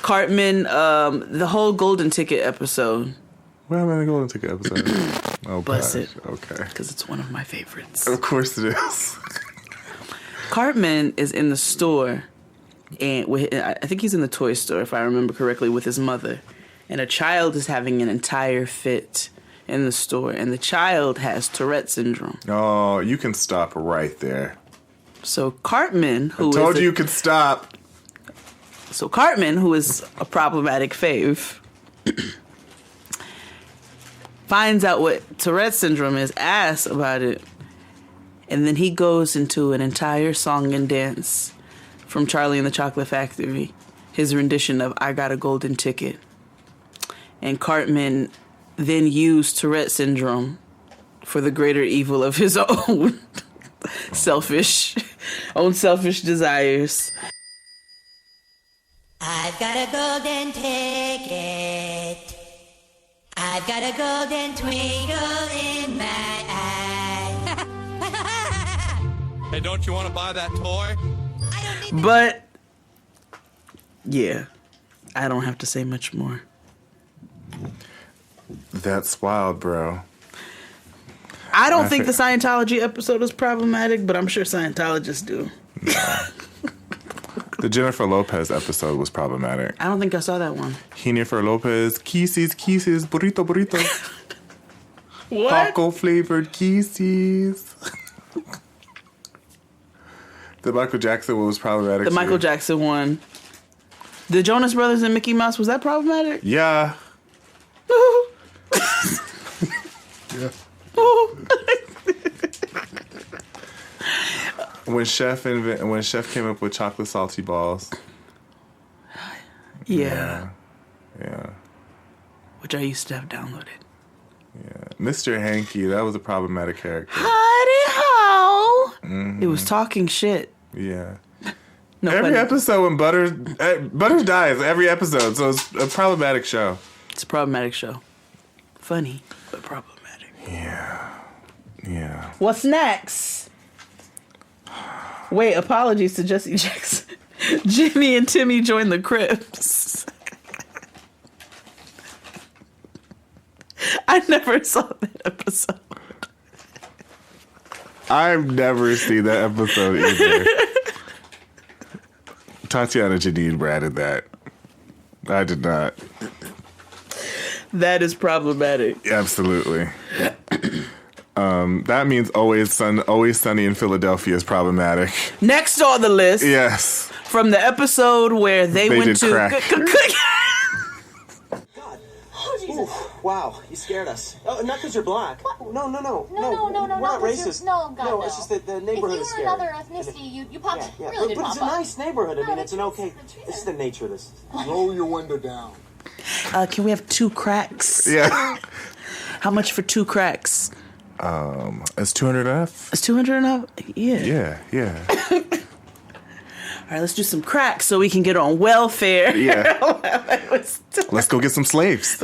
Cartman, the whole Golden Ticket episode. What happened in the Golden Ticket episode? Oh, Bless gosh. it. Okay. Because it's one of my favorites. Of course it is. Cartman is in the store, and I think he's in the toy store, if I remember correctly, with his mother. And a child is having an entire fit in the store, and the child has Tourette syndrome. Oh, you can stop right there. So Cartman, I told you you could stop. So Cartman, who is a problematic fave, finds out what Tourette syndrome is, asks about it, and then he goes into an entire song and dance from Charlie and the Chocolate Factory, his rendition of I Got a Golden Ticket. And Cartman then used Tourette syndrome for the greater evil of his own selfish desires. I've got a golden ticket. I've got a golden twinkle in my eye. Hey, don't you want to buy that toy? But, yeah, I don't have to say much more. That's wild, bro. I don't think the Scientology episode is problematic, but I'm sure Scientologists do. No. The Jennifer Lopez episode was problematic. I don't think I saw that one. Jennifer Lopez, kisses, burrito, burrito. What? Taco flavored kisses. The Michael Jackson one was problematic. The Michael Jackson one. The Jonas Brothers and Mickey Mouse, was that problematic? Yeah. Yeah. When Chef came up with chocolate salty balls. Yeah. Yeah. Which I used to have downloaded. Yeah. Mr. Hanky, that was a problematic character. Howdy ho! Mm-hmm. It was talking shit. Yeah. No, every funny. episode when Butters dies, every episode, so it's a problematic show. It's a problematic show. Funny, but problematic. Yeah. What's next? Wait, apologies to Jesse Jackson. Jimmy and Timmy join the Crips. I never saw that episode. I've never seen that episode either. Tatiana Janine branded that. I did not. That is problematic. Absolutely. That means Always Sunny in Philadelphia is problematic. Next on the list. Yes. From the episode where they went did to crack. Ooh, wow, you scared us. Oh, not because you're black. No. No, We're not racist. No, God, no, it's just that the neighborhood is If you scary. were another ethnicity, you popped. Yeah. Really did but pop it's a up. nice neighborhood. I No, mean, the it's an truth- okay. the truth It's is- the nature of this. Roll your window down. Can we have 2 cracks? Yeah. How much for 2 cracks? It's 200 enough? It's 200 enough? Yeah. Yeah. All right, let's do some cracks so we can get on welfare. Yeah. Let's go get some slaves.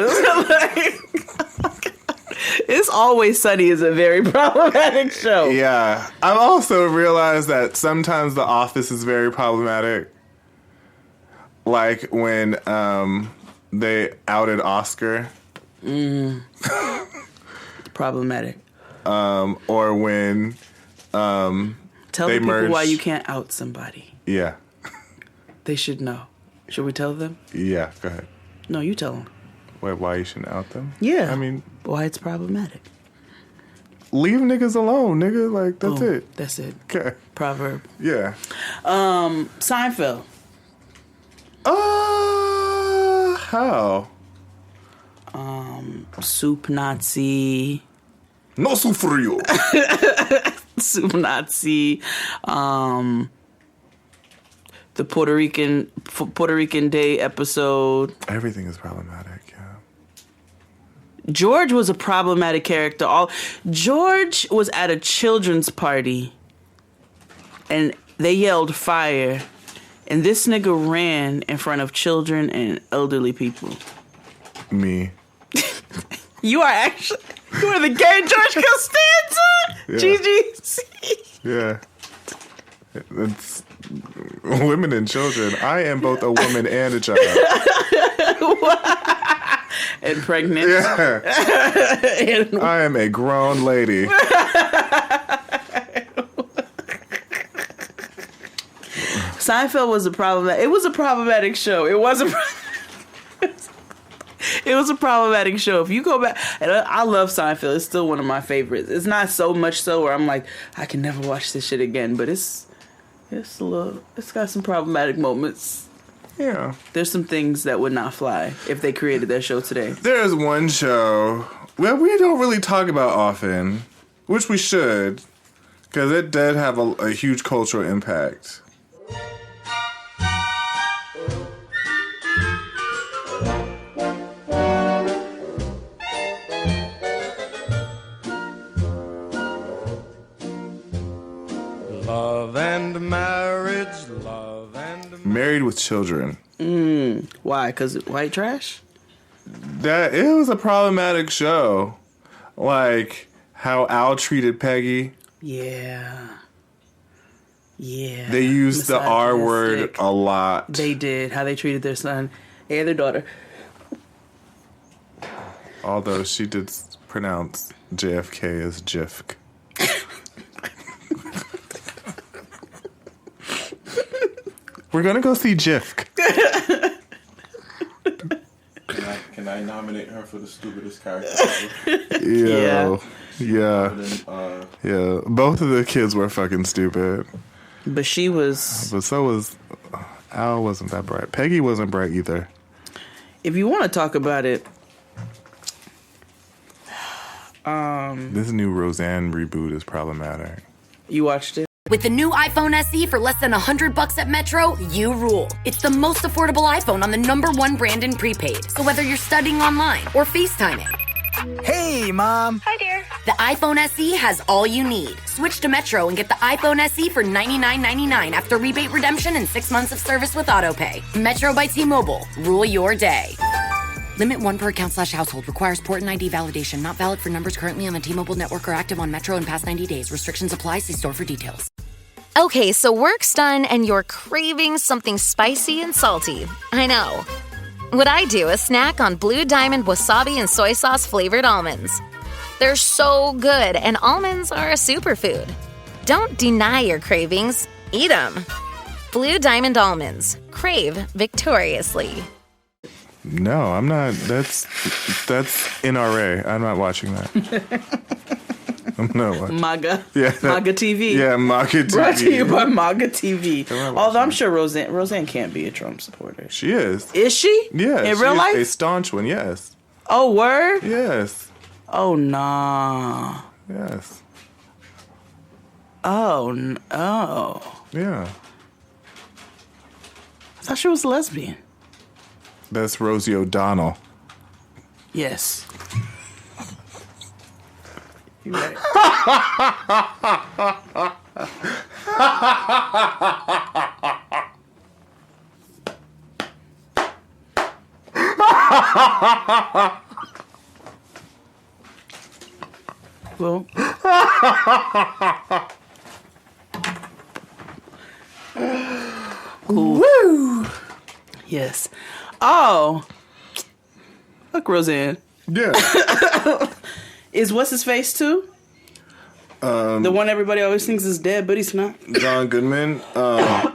It's Always Sunny is a very problematic show. Yeah. I've also realized that sometimes The Office is very problematic. Like when they outed Oscar. Problematic. Or when Tell they the people merged. why you can't out somebody. Yeah. They should know. Should we tell them? Yeah, go ahead. No, you tell them. Wait, why you shouldn't out them? Yeah. I mean, why it's problematic. leave niggas alone, nigga. Like, that's Boom. it. That's it. Okay. Proverb. Yeah. Seinfeld. How? Soup Nazi. No sufrio. Super Nazi. The Puerto Rican Day episode. Everything is problematic, yeah. George was a problematic character. George was at a children's party and they yelled fire. And this nigga ran in front of children and elderly people. Me. You are the gay George Costanza? Yeah. GGC. Yeah. It's women and children. I am both a woman and a child. And pregnant. Yeah. I am a grown lady. Seinfeld was a problematic. It was a problematic show. It was a problematic show. If you go back, and I love Seinfeld. It's still one of my favorites. It's not so much so where I'm like, I can never watch this shit again. But it's got some problematic moments. Yeah. There's some things that would not fly if they created their show today. There's one show that we don't really talk about often, which we should, because it did have a huge cultural impact. Love and marriage, love and Married with Children. Why? Because white trash? That it was a problematic show. Like how Al treated Peggy. Yeah. Yeah. They used the R word a lot. They did. How they treated their son and their daughter. Although she did pronounce JFK as Jifk. We're gonna go see Jifk. Can I nominate her for the stupidest character Yeah. ever? Yeah. Both of the kids were fucking stupid. But she was. But so was Al. Wasn't that bright. Peggy wasn't bright either. If you want to talk about it, this new Roseanne reboot is problematic. You watched it? With the new iPhone SE for less than $100 at Metro, you rule. It's the most affordable iPhone on the #1 brand in prepaid. So whether you're studying online or FaceTiming. Hey, Mom. Hi, dear. The iPhone SE has all you need. Switch to Metro and get the iPhone SE for $99.99 after rebate redemption and 6 months of service with AutoPay. Metro by T-Mobile. Rule your day. Limit 1 per account/household. Requires port and ID validation. Not valid for numbers currently on the T-Mobile network or active on Metro in past 90 days. Restrictions apply. See store for details. Okay, so work's done and you're craving something spicy and salty. I know. What I do is snack on Blue Diamond wasabi and soy sauce flavored almonds. They're so good, and almonds are a superfood. Don't deny your cravings. Eat them. Blue Diamond almonds. Crave victoriously. No, I'm not. That's NRA. I'm not watching that. I'm not watching. MAGA. Yeah. MAGA TV. Yeah, MAGA TV. Brought to you by MAGA TV. Although I'm sure Roseanne can't be a Trump supporter. She is. Is she? Yeah. In real life? A staunch one, yes. Oh, word? Yes. Oh, nah. Yes. Oh, no. Yeah. I thought she was a lesbian. That's Rosie O'Donnell. Yes. You're right. Well. Cool. Woo! Yes. Oh. Look, Roseanne. Yeah. Is what's his face too? The one everybody always thinks is dead, but he's not. John Goodman.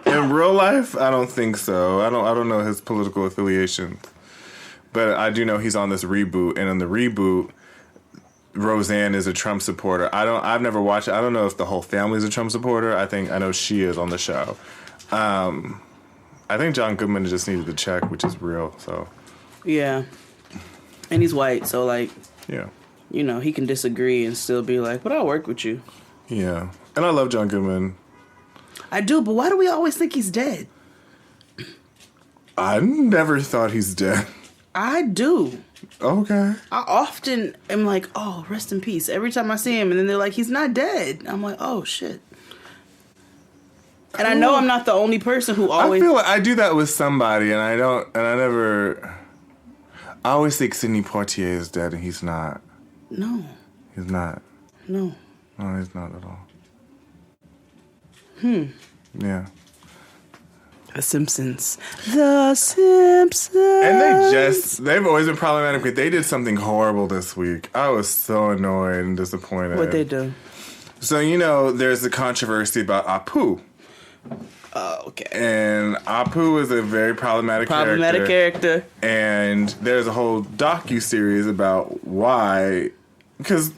In real life, I don't think so. I don't know his political affiliations, but I do know he's on this reboot, and in the reboot, Roseanne is a Trump supporter. I've never watched it. I don't know if the whole family is a Trump supporter. I know she is on the show. I think John Goodman just needed the check, which is real. So yeah, and he's white, so like yeah. you know, he can disagree and still be like, but I'll work with you. Yeah. And I love John Goodman. I do, but why do we always think he's dead? I never thought he's dead. I do. Okay. I often am like, oh, rest in peace. Every time I see him, and then they're like, he's not dead. I'm like, oh, shit. And I know I'm not the only person who always... I feel like I do that with somebody, and I always think Sidney Poitier is dead, and he's not. No. He's not. No. No, he's not at all. Yeah. The Simpsons. The Simpsons. And they've always been problematic, but they did something horrible this week. I was so annoyed and disappointed. What'd they do? So, you know, there's a controversy about Apu. Oh, okay. And Apu is a very problematic character. And there's a whole docu-series about why. Because...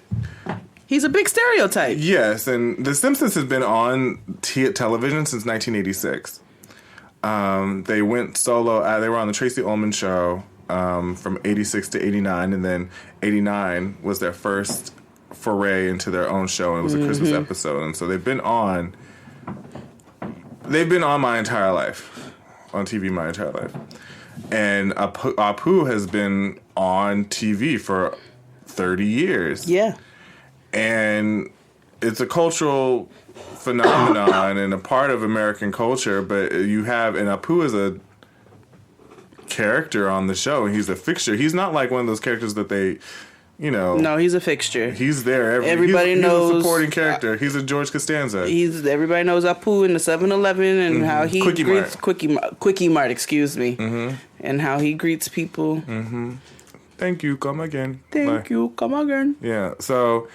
he's a big stereotype. Yes, and The Simpsons has been on television since 1986. They went solo. They were on the Tracy Ullman Show from 86 to 89, and then 89 was their first foray into their own show, and it was a Christmas episode. And so they've been on my entire life, on TV my entire life. And Apu has been on TV for 30 years. Yeah. And it's a cultural phenomenon and a part of American culture, but and Apu is a character on the show, and he's a fixture. He's not like one of those characters that they, you know... No, he's a fixture. He's there. Everybody knows... He's a supporting character. He's a George Costanza. Everybody knows Apu in the 7-Eleven and how he greets... Quickie Mart, excuse me. And how he greets people. Thank you, come again. Thank you, come again. Yeah, so...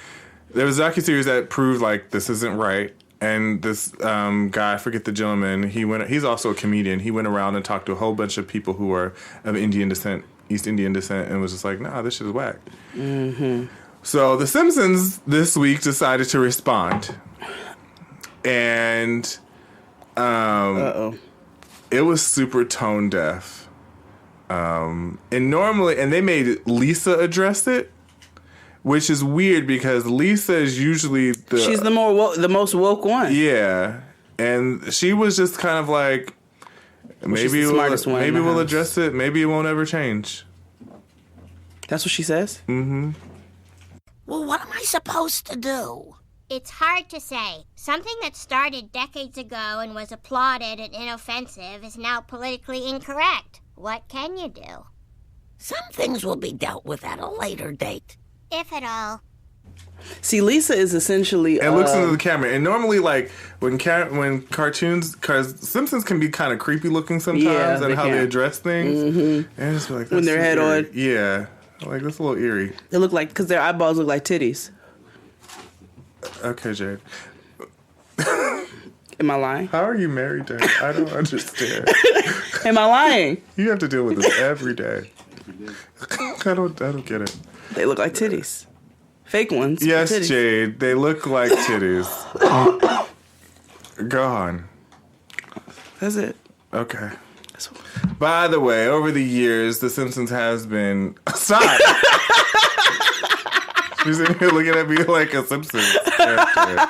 there was a docuseries that proved, like, this isn't right. And this guy, I forget the gentleman, he's also a comedian. He went around and talked to a whole bunch of people who are of Indian descent, East Indian descent, and was just like, nah, this shit is whack. So The Simpsons this week decided to respond. And it was super tone deaf. And they made Lisa address it. Which is weird because Lisa is usually she's the most woke one. Yeah, and she was just kind of like, maybe we'll address it. Maybe it won't ever change. That's what she says. Well, what am I supposed to do? It's hard to say. Something that started decades ago and was applauded and inoffensive is now politically incorrect. What can you do? Some things will be dealt with at a later date. If at all. See, Lisa is essentially... and looks into the camera. And normally, like, when cartoons... because Simpsons can be kind of creepy looking sometimes and how they address things. And it's like... when they're head on. Yeah. Like, that's a little eerie. They look like... because their eyeballs look like titties. Okay, Jade. Am I lying? How are you married to I don't understand. Am I lying? You have to deal with this every day. I don't get it. They look like titties. Fake ones. Yes, titties. Jade. They look like titties. Go on. That's it. Okay. By the way, over the years, The Simpsons has been... Stop! She's in here looking at me like a Simpsons character.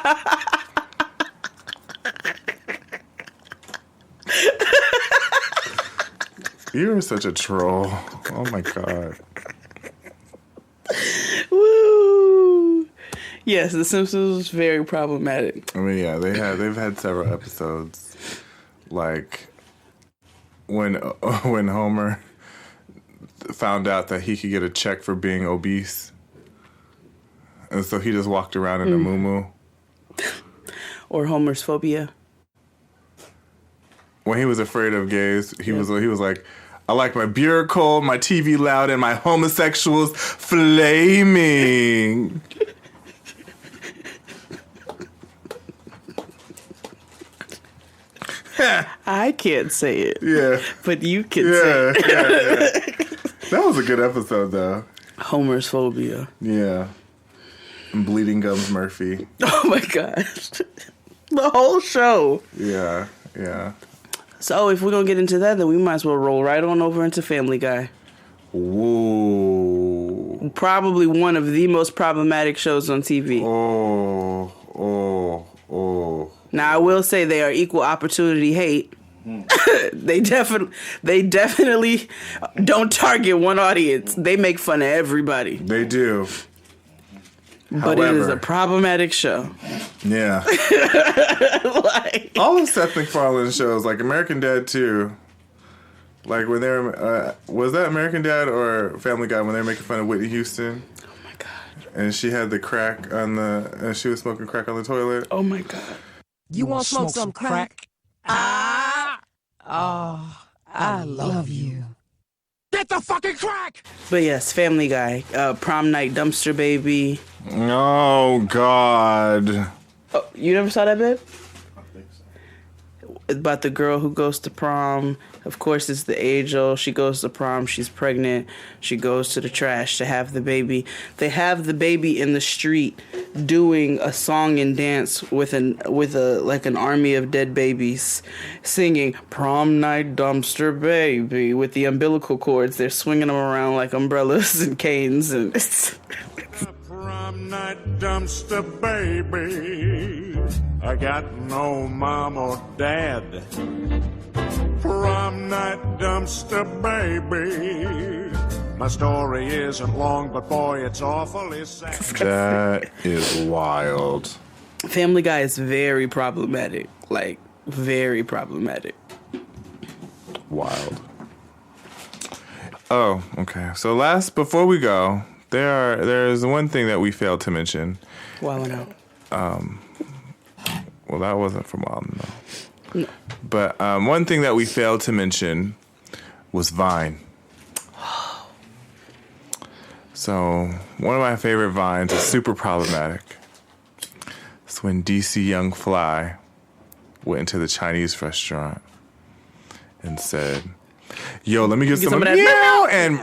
You are such a troll. Oh my god. Woo! Yes, The Simpsons was very problematic. I mean, yeah, they've had several episodes, like when Homer found out that he could get a check for being obese, and so he just walked around in a muumuu. Or Homer's phobia. When he was afraid of gays, he was like, I like my beer cold, my TV loud, and my homosexuals flaming. I can't say it. Yeah. But you can say it. Yeah. That was a good episode, though. Homer's phobia. Yeah. And Bleeding Gums Murphy. Oh, my gosh. The whole show. Yeah. So if we're going to get into that, then we might as well roll right on over into Family Guy. Whoa. probably one of the most problematic shows on TV. Oh. Now I will say they are equal opportunity hate. They definitely don't target one audience. They make fun of everybody. They do. But it is a problematic show. Yeah. All of Seth MacFarlane shows, like American Dad too. Like when they're was that American Dad or Family Guy when they were making fun of Whitney Houston? Oh my god. And she had the crack on and she was smoking crack on the toilet. Oh my god. You want to smoke some crack? Oh, I love you. Get the fucking crack! But yes, Family Guy, Prom Night Dumpster Baby. Oh God. Oh, you never saw that, babe? About the girl who goes to prom. Of course, it's the age-old. She goes to prom. She's pregnant. She goes to the trash to have the baby. They have the baby in the street doing a song and dance with an army of dead babies, singing "Prom Night Dumpster Baby" with the umbilical cords. They're swinging them around like umbrellas and canes, and Prom night dumpster baby. I got no mom or dad. Prom night dumpster baby. My story isn't long, but boy, it's awfully sad. That is wild. Family Guy is very problematic. Like, very problematic. Wild. Oh, okay. So before we go, there's one thing that we failed to mention. Wild Out. Well, that wasn't from Wild No. No. But one thing that we failed to mention was Vine. So one of my favorite Vines is super problematic. It's when DC Young Fly went into the Chinese restaurant and said, "Yo, let me get some of that meow and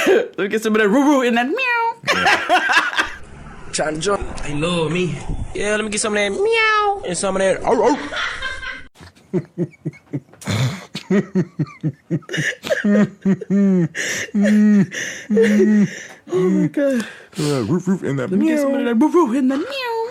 let me get some of that roo in that meow." Yeah. Trying to join. They love me. Yeah, let me get some of that meow and some of that. Oh my god. Roof in that Let me get some of that roo in the meow.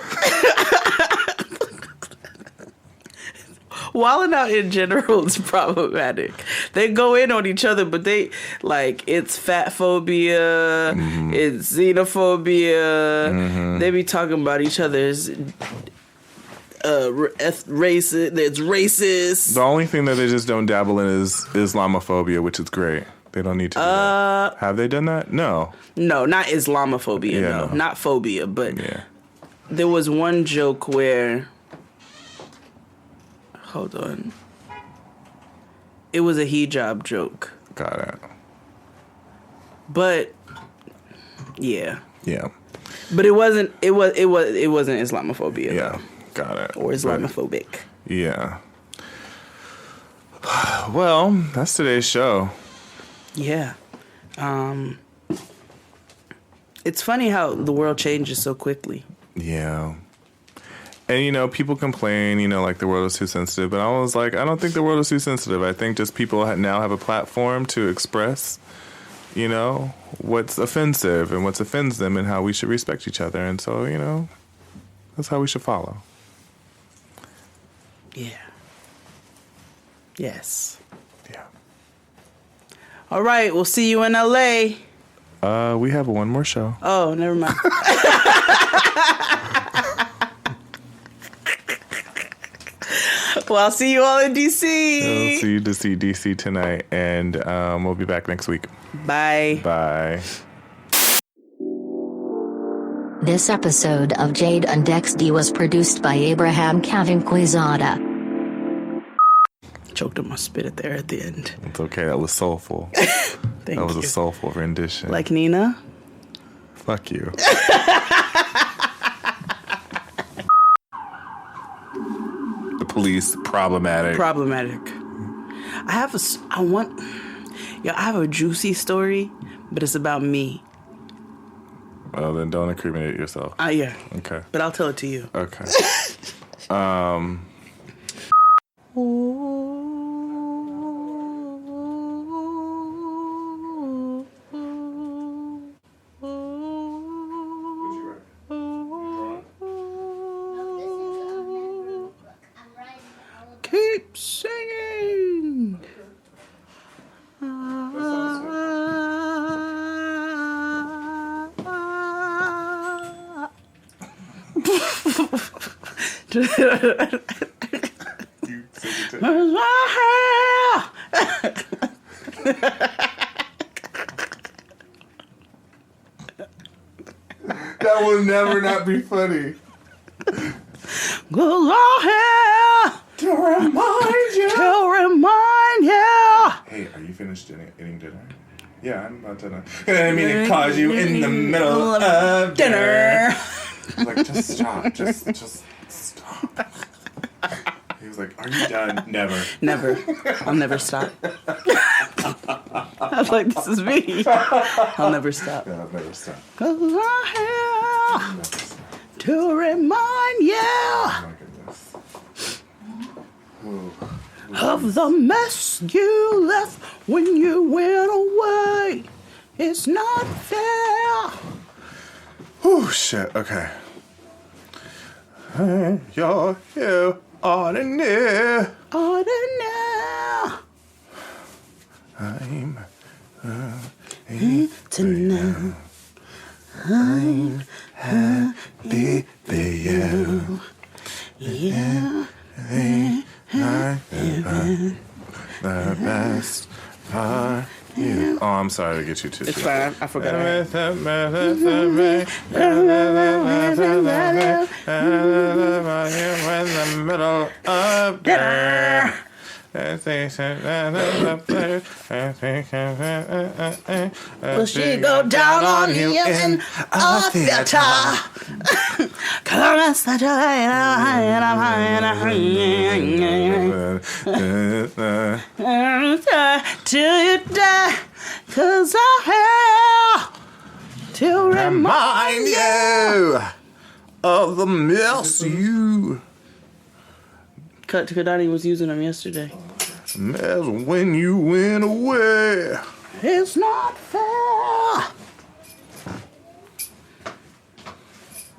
Wilding Out in general is problematic. They go in on each other, but it's fat phobia, it's xenophobia. They be talking about each other's racist. It's racist. The only thing that they just don't dabble in is Islamophobia, which is great. They don't need to do that. Have they done that? No. No, not Islamophobia, no. Not phobia, but there was one joke where... Hold on. It was a hijab joke. Got it. But yeah. Yeah. But it wasn't Islamophobia. Yeah. Though. Got it. Or Islamophobic. Yeah. Well, that's today's show. Yeah. It's funny how the world changes so quickly. Yeah. And, people complain, like the world is too sensitive. But I was like, I don't think the world is too sensitive. I think just people now have a platform to express, what's offensive and what offends them and how we should respect each other. And so, that's how we should follow. Yeah. Yes. Yeah. All right. We'll see you in L.A. We have one more show. Oh, never mind. Well, I'll see you all in D.C. I'll see you to see D.C. tonight, and we'll be back next week. Bye. Bye. This episode of Jade and XD was produced by Abraham Cavinquizada. Choked on my spit at the end. It's okay. That was soulful. Thank that was you. A soulful rendition. Like Nina? Fuck you. The police, problematic. I have a juicy story, but it's about me. Well, then don't incriminate yourself. Yeah. Okay. But I'll tell it to you. Okay. That will never not be funny. Cause I'm here to remind you. Hey, are you finished eating dinner? Yeah, I'm about to. I mean, it calls you in the middle of dinner. Like, just stop. Just stop. He was like, are you done? Never. Never. I'll never stop. I was like, this is me. I'll never stop. Yeah, I'll never stop. Cause I'm here to remind you of the mess you left when you went away. It's not fair. Oh, shit. Okay. You're here ordinary. Ordinary. I'm to know. I'm happy for you. Yeah. The best part. You. Oh, I'm sorry to get you tissue. It's fine. I forgot. In the middle of dinner. Will she go down on you in a theater? Caress the till you die, 'cause I'm here to remind you of the mess you. Kadani was using them yesterday. Mess when you went away. It's not fair.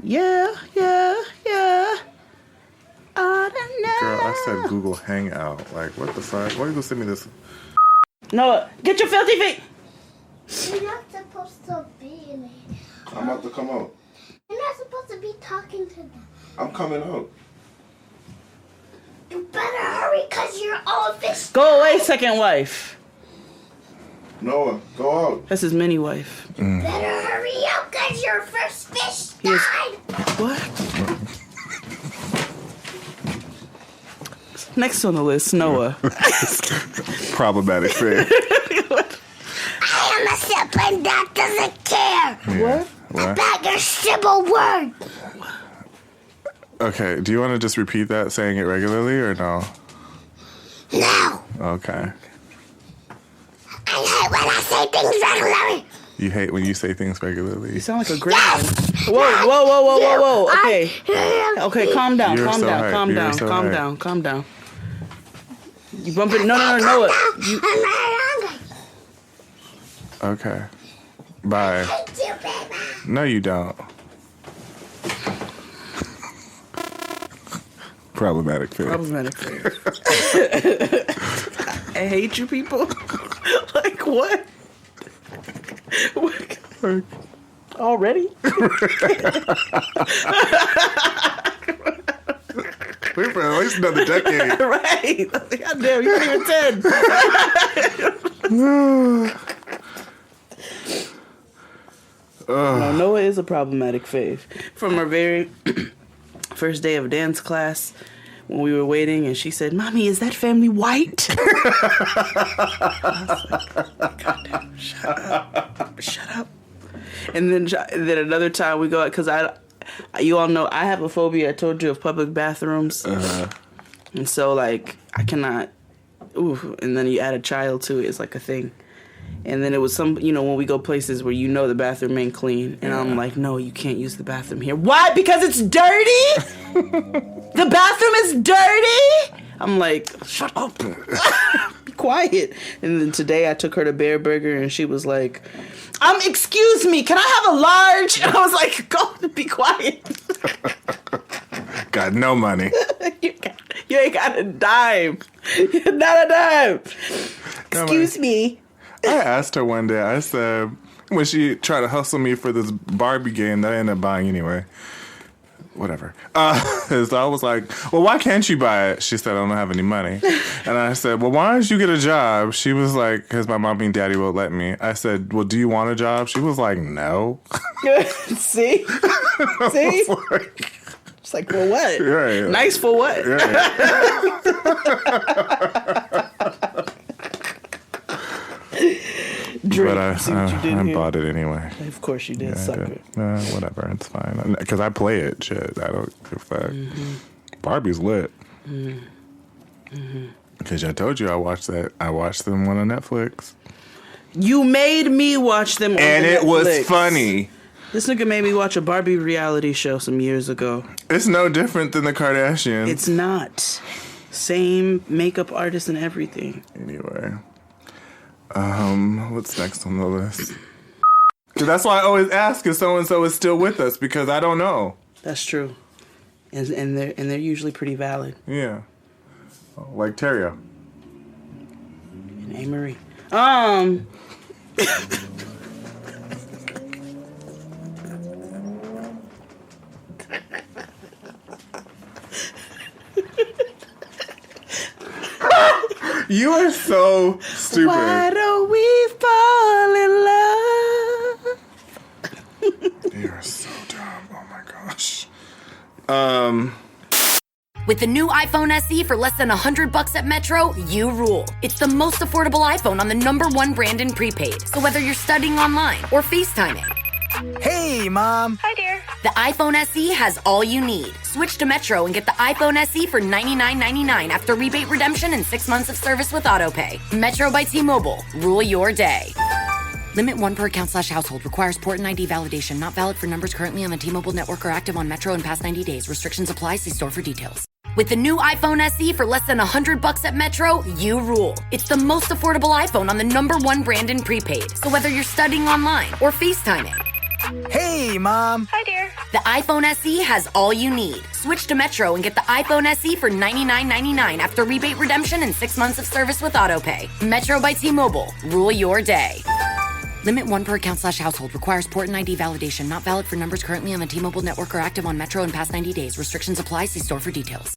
Yeah. Girl, I said Google Hangout. Like, what the fuck? Why are you gonna send me this? Noah, get your filthy feet. You're not supposed to be in it. I'm about to come out. You're not supposed to be talking to them. I'm coming out. You better hurry, because you're all fish. Go away, second wife. Noah, go out. That's his mini wife. Better hurry up, because your first fish died. What? Next on the list, Noah. Problematic thing. I am a sibling that doesn't care. Yeah. What? About your civil word. Okay, do you want to just repeat that, saying it regularly, or no? No. Okay. I hate when I say things regularly. You hate when you say things regularly. You sound like a gremlin. Whoa. Okay, calm down. Calm down. You bumping? No. I'm Okay. Bye. I hate you, baby. No, you don't. Problematic fear. I hate you people. Like what? Already? Wait for at least another decade. Right. God damn, you're not even 10. No, Noah is a problematic fave. From her very first day of dance class, when we were waiting, and she said, "Mommy, is that family white?" I was like, God damn, shut up. And then another time we go out, because you all know I have a phobia. I told you, of public bathrooms. And so, like, I cannot. And then you add a child to it. It's like a thing. And then it was when we go places where the bathroom ain't clean. And I'm like, no, you can't use the bathroom here. Why? Because it's dirty? The bathroom is dirty? I'm like, shut up. Be quiet. And then today I took her to Bear Burger and she was like, excuse me, can I have a large? And I was like, go, be quiet. Got no money. You ain't got a dime. Not a dime. Excuse me. I asked her one day, I said, when she tried to hustle me for this Barbie game that I ended up buying anyway. whatever. So I was like, well, why can't you buy it? She said, I don't have any money. And I said, well, why don't you get a job? She was like, because my mommy and daddy won't let me. I said, well, do you want a job? She was like, no. See? It's like, for what? Yeah. Nice for what? Drink, but I bought it anyway. Of course you did, sucker. Whatever, it's fine. Because I play it, shit. I don't give a fuck. Barbie's lit. Because I told you I watched them on Netflix. You made me watch them on and it Netflix. Was funny. This nigga made me watch a Barbie reality show some years ago. It's no different than the Kardashians. It's not. Same makeup artist and everything. Anyway. What's next on the list? That's why I always ask if so-and-so is still with us, because I don't know. That's true. And they're usually pretty valid. Yeah. Like Terrio. And A-Marie. You are so stupid. Why don't we fall in love? You are so dumb. Oh my gosh. With the new iPhone SE for less than $100 at Metro, you rule. It's the most affordable iPhone on the #1 brand in prepaid. So whether you're studying online or FaceTiming. Hey, Mom. Hi, dear. The iPhone SE has all you need. Switch to Metro and get the iPhone SE for $99.99 after rebate redemption and 6 months of service with AutoPay. Metro by T-Mobile. Rule your day. Limit 1 per account/household. Requires port and ID validation. Not valid for numbers currently on the T-Mobile network or active on Metro in past 90 days. Restrictions apply. See store for details. With the new iPhone SE for less than $100 at Metro, you rule. It's the most affordable iPhone on the #1 brand in prepaid. So whether you're studying online or FaceTiming. Hey, Mom. Hi, dear. The iPhone SE has all you need. Switch to Metro and get the iPhone SE for $99.99 after rebate redemption and 6 months of service with AutoPay. Metro by T-Mobile. Rule your day. Limit 1 per account/household. Requires port and ID validation. Not valid for numbers currently on the T-Mobile network or active on Metro in past 90 days. Restrictions apply. See store for details.